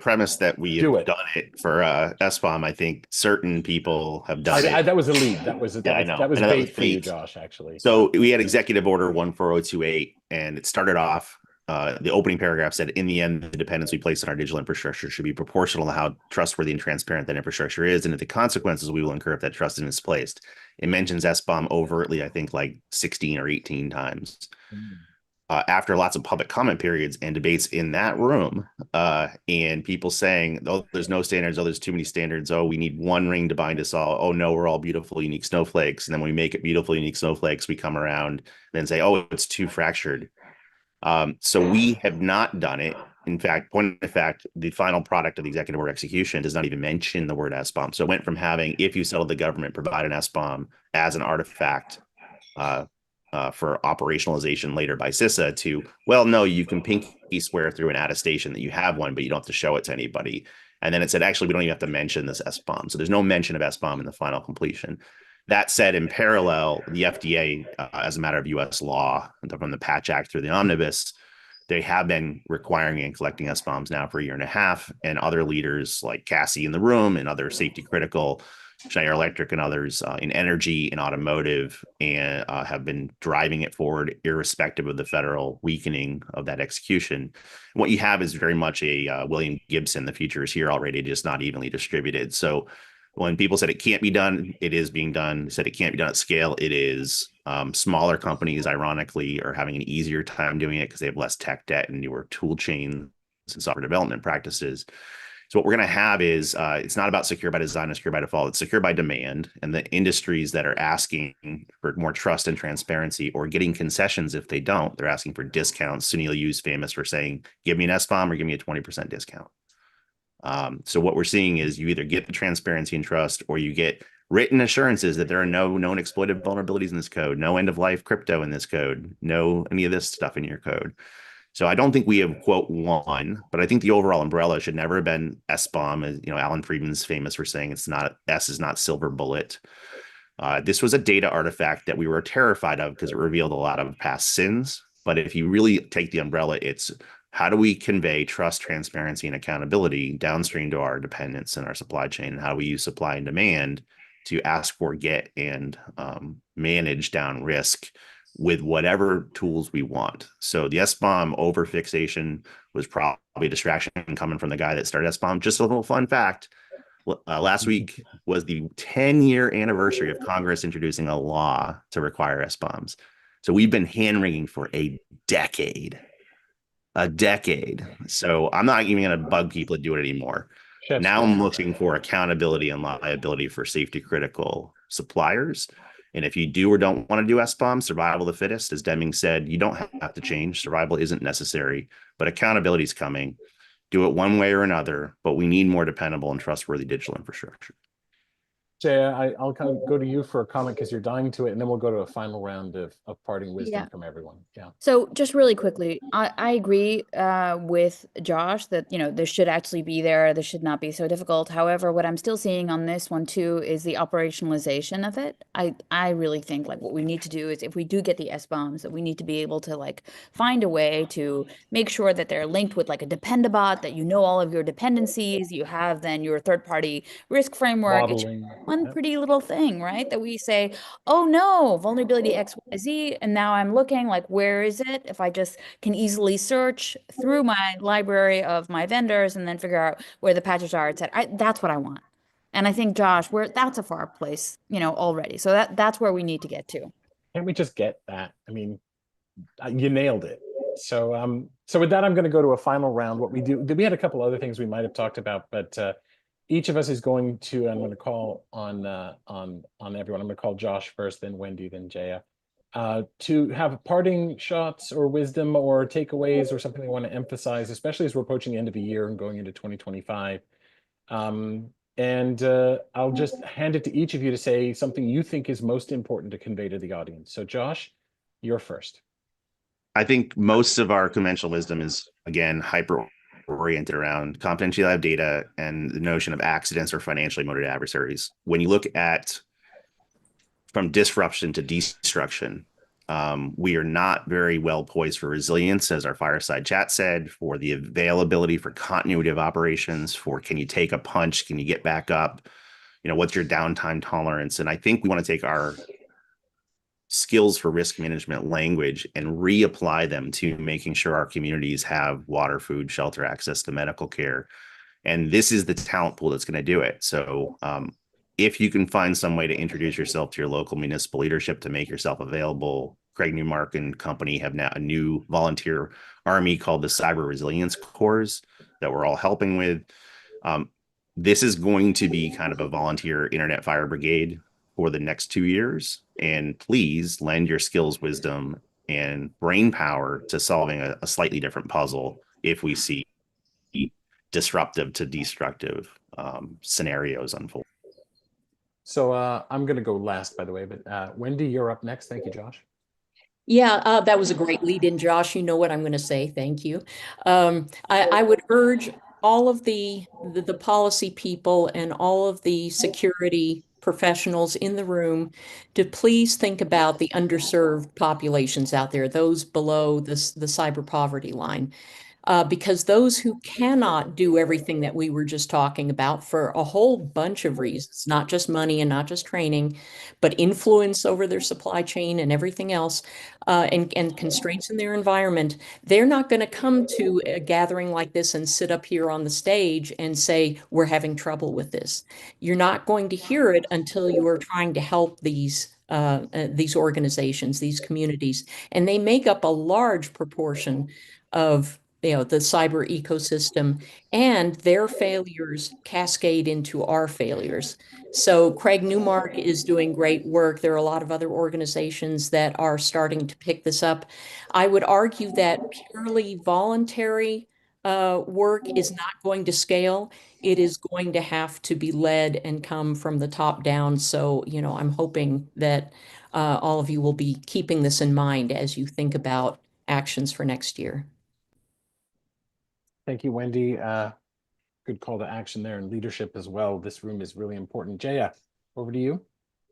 premise that we Do have it. done it for SBOM. I think certain people have done it. That was a lead. That was Yeah, I know. that was I know that bait was for you, bait. Josh, actually. So we had Executive Order 14028, and it started off, the opening paragraph said, in the end, the dependence we place on our digital infrastructure should be proportional to how trustworthy and transparent that infrastructure is, and that the consequences we will incur if that trust is misplaced. It mentions SBOM overtly, I think like 16 or 18 times. After lots of public comment periods and debates in that room, and people saying, oh, there's no standards, oh, there's too many standards, oh, we need one ring to bind us all, oh, no, we're all beautiful, unique snowflakes. And then when we make it beautiful, unique snowflakes, we come around and then say, oh, it's too fractured. So we have not done it. In fact, point of fact, the final product of the executive order execution does not even mention the word SBOM. So it went from having, if you settle the government, provide an SBOM as an artifact for operationalization later by CISA to, well, no, you can pinky swear through an attestation that you have one, but you don't have to show it to anybody. And then it said, actually, we don't even have to mention this SBOM. So there's no mention of SBOM in the final completion. That said, in parallel, the FDA, as a matter of US law, from the Patch Act through the Omnibus, they have been requiring and collecting SBOMs now for a year and a half, and other leaders like Cassie in the room and other safety critical, Schneider Electric and others in energy and automotive, and have been driving it forward irrespective of the federal weakening of that execution. What you have is very much a William Gibson, the future is here already, just not evenly distributed. So when people said it can't be done, it is being done. They said it can't be done at scale, it is. Smaller companies, ironically, are having an easier time doing it because they have less tech debt and newer tool chains and software development practices. So what we're going to have is, it's not about secure by design or secure by default. It's secure by demand. And the industries that are asking for more trust and transparency, or getting concessions if they don't, they're asking for discounts. Sunil Yu's famous for saying, give me an SBOM or give me a 20% discount. So what we're seeing is you either get the transparency and trust, or you get written assurances that there are no known exploited vulnerabilities in this code, no end of life crypto in this code, no any of this stuff in your code. So I don't think we have, quote, won, but I think the overall umbrella should never have been SBOM. As you know, Alan Friedman's famous for saying it's not, S is not silver bullet. This was a data artifact that we were terrified of because it revealed a lot of past sins. But if you really take the umbrella, it's how do we convey trust, transparency, and accountability downstream to our dependents and our supply chain? And how do we use supply and demand to ask for, get, and manage down risk with whatever tools we want. So the SBOM overfixation was probably a distraction coming from the guy that started SBOM. Just a little fun fact. Last week was the 10-year anniversary of Congress introducing a law to require SBOMs. So we've been hand-wringing for a decade. So I'm not even going to bug people to do it anymore. Now I'm looking for accountability and liability for safety critical suppliers. And if you do or don't want to do SBOM, survival of the fittest, as Deming said, you don't have to change. Survival isn't necessary, but accountability is coming. Do it one way or another, but we need more dependable and trustworthy digital infrastructure. Jay, I'll kind of go to you for a comment because you're dying to it, and then we'll go to a final round of parting wisdom from everyone. Yeah. So just really quickly, I agree with Josh that, you know, this should actually be there. This should not be so difficult. However, what I'm still seeing on this one too is the operationalization of it. I really think like what we need to do is, if we do get the SBOMs, that we need to be able to like find a way to make sure that they're linked with like a dependabot, that you know all of your dependencies, you have then your third-party risk framework. Modeling. One pretty little thing, right? That we say, oh no, vulnerability XYZ, and now I'm looking like, where is it? If I just can easily search through my library of my vendors and then figure out where the patches are, etc. That's what I want. And I think, Josh, that's a far place, you know, already. So that's where we need to get to. Can't we just get that? I mean, you nailed it. So with that, I'm going to go to a final round. What we do, we had a couple other things we might have talked about, but each of us is going to, I'm going to call on everyone. I'm going to call Josh first, then Wendy, then Jaya, to have parting shots or wisdom or takeaways or something they want to emphasize, especially as we're approaching the end of the year and going into 2025. I'll just hand it to each of you to say something you think is most important to convey to the audience. So Josh, you're first. I think most of our conventional wisdom is, again, hyper oriented around confidentiality of data and the notion of accidents or financially motivated adversaries. When you look at from disruption to destruction, we are not very well poised for resilience, as our fireside chat said, for the availability for continuity of operations, for can you take a punch, can you get back up, what's your downtime tolerance? And I think we want to take our skills for risk management language and reapply them to making sure our communities have water, food, shelter, access to medical care. And this is the talent pool that's going to do it. So if you can find some way to introduce yourself to your local municipal leadership to make yourself available, Craig Newmark and company have now a new volunteer army called the Cyber Resilience Corps that we're all helping with. This is going to be kind of a volunteer internet fire brigade for the next 2 years. And please lend your skills, wisdom, and brain power to solving a slightly different puzzle if we see disruptive to destructive scenarios unfold. So I'm going to go last, by the way, but Wendy, you're up next. Thank you, Josh. Yeah, that was a great lead in, Josh. You know what I'm going to say. Thank you. I would urge all of the policy people and all of the security professionals in the room to please think about the underserved populations out there, those below the cyber poverty line. Because those who cannot do everything that we were just talking about for a whole bunch of reasons, not just money and not just training, but influence over their supply chain and everything else, and constraints in their environment, they're not going to come to a gathering like this and sit up here on the stage and say, we're having trouble with this. You're not going to hear it until you are trying to help these organizations, these communities, and they make up a large proportion of the cyber ecosystem, and their failures cascade into our failures. So Craig Newmark is doing great work. There are a lot of other organizations that are starting to pick this up. I would argue that purely voluntary work is not going to scale. It is going to have to be led and come from the top down. So, I'm hoping that all of you will be keeping this in mind as you think about actions for next year. Thank you, Wendy. Good call to action there, and leadership as well. This room is really important. Jaya, over to you.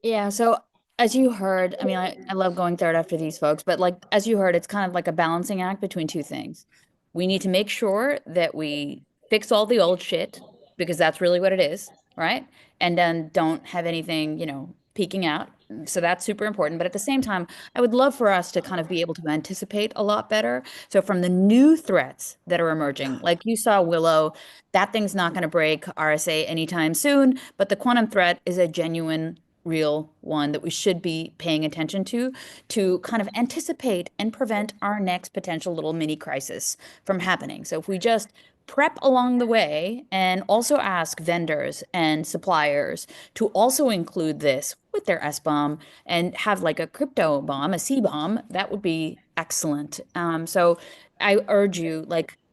Yeah, so as you heard, I mean, I love going third after these folks, but as you heard, it's kind of like a balancing act between two things. We need to make sure that we fix all the old shit, because that's really what it is, right? And then don't have anything, peeking out. So that's super important. But at the same time, I would love for us to kind of be able to anticipate a lot better. So from the new threats that are emerging, like you saw Willow, that thing's not going to break RSA anytime soon, but the quantum threat is a genuine real one that we should be paying attention to kind of anticipate and prevent our next potential little mini crisis from happening. So if we just prep along the way and also ask vendors and suppliers to also include this with their SBOM and have like a crypto bomb, a C bomb, that would be excellent. So I urge you,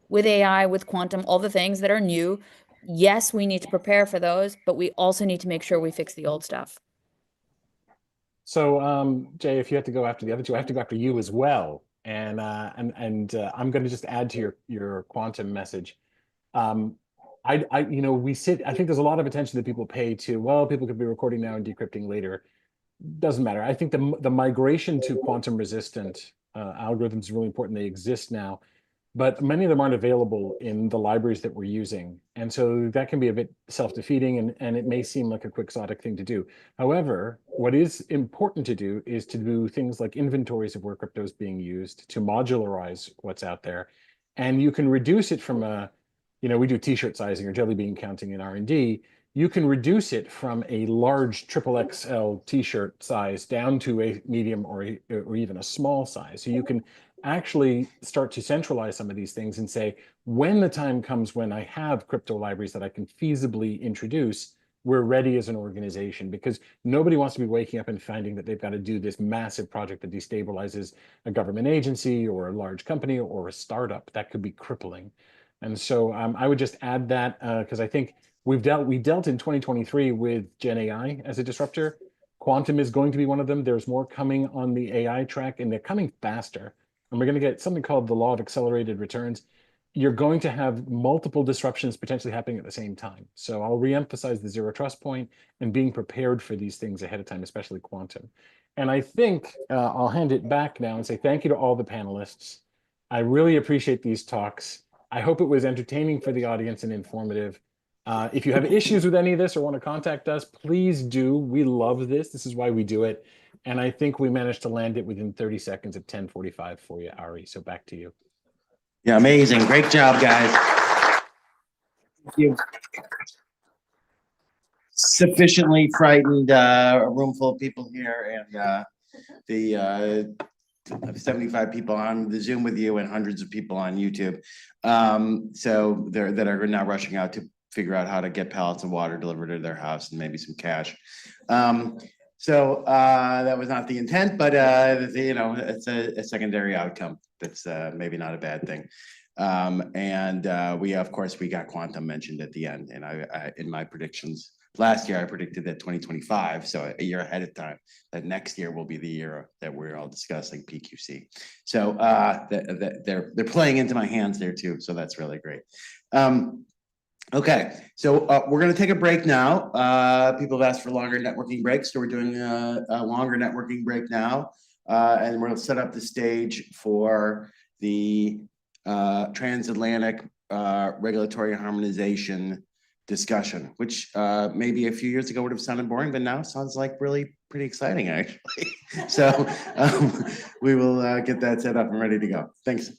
with AI, with quantum, all the things that are new, yes, we need to prepare for those, but we also need to make sure we fix the old stuff. So, Jay, if you have to go after the other two, I have to go after you as well. And I'm going to just add to your quantum message. I think there's a lot of attention that people pay to, well, people could be recording now and decrypting later. Doesn't matter. I think the migration to quantum resistant algorithms is really important. They exist now, but many of them aren't available in the libraries that we're using. And so that can be a bit self-defeating, and it may seem like a quixotic thing to do. However, what is important to do is to do things like inventories of where crypto is being used, to modularize what's out there. And you can reduce it from we do t-shirt sizing or jelly bean counting in R&D. You can reduce it from a large XXL t-shirt size down to a medium or even a small size. So you can actually start to centralize some of these things and say, when the time comes when I have crypto libraries that I can feasibly introduce, we're ready as an organization, because nobody wants to be waking up and finding that they've got to do this massive project that destabilizes a government agency or a large company or a startup. That could be crippling. And so I would just add that because I think we dealt in 2023 with Gen AI as a disruptor. Quantum is going to be one of them. There's more coming on the AI track, and they're coming faster. And we're going to get something called the law of accelerated returns. You're going to have multiple disruptions potentially happening at the same time. So I'll reemphasize the zero trust point and being prepared for these things ahead of time, especially quantum. And I think I'll hand it back now and say thank you to all the panelists. I really appreciate these talks. I hope it was entertaining for the audience and informative. If you have issues with any of this or want to contact us, please do. We love this. This is why we do it. And I think we managed to land it within 30 seconds at 10:45 for you, Ari. So back to you. Yeah, amazing. Great job, guys. Thank you. Sufficiently frightened, a room full of people here, and the 75 people on the Zoom with you and hundreds of people on YouTube. So that are now rushing out to figure out how to get pallets of water delivered to their house and maybe some cash. So that was not the intent, but you know, it's a secondary outcome. That's maybe not a bad thing. And we, of course, we got quantum mentioned at the end, and I in my predictions last year, I predicted that 2025, so a year ahead of time, that next year will be the year that we're all discussing PQC. So they're playing into my hands there too, so that's really great. Okay, so we're going to take a break now. People have asked for longer networking breaks, so we're doing a longer networking break now, and we're going to set up the stage for the transatlantic regulatory harmonization discussion, which maybe a few years ago would have sounded boring, but now sounds like really pretty exciting, actually. So we will get that set up and ready to go. Thanks.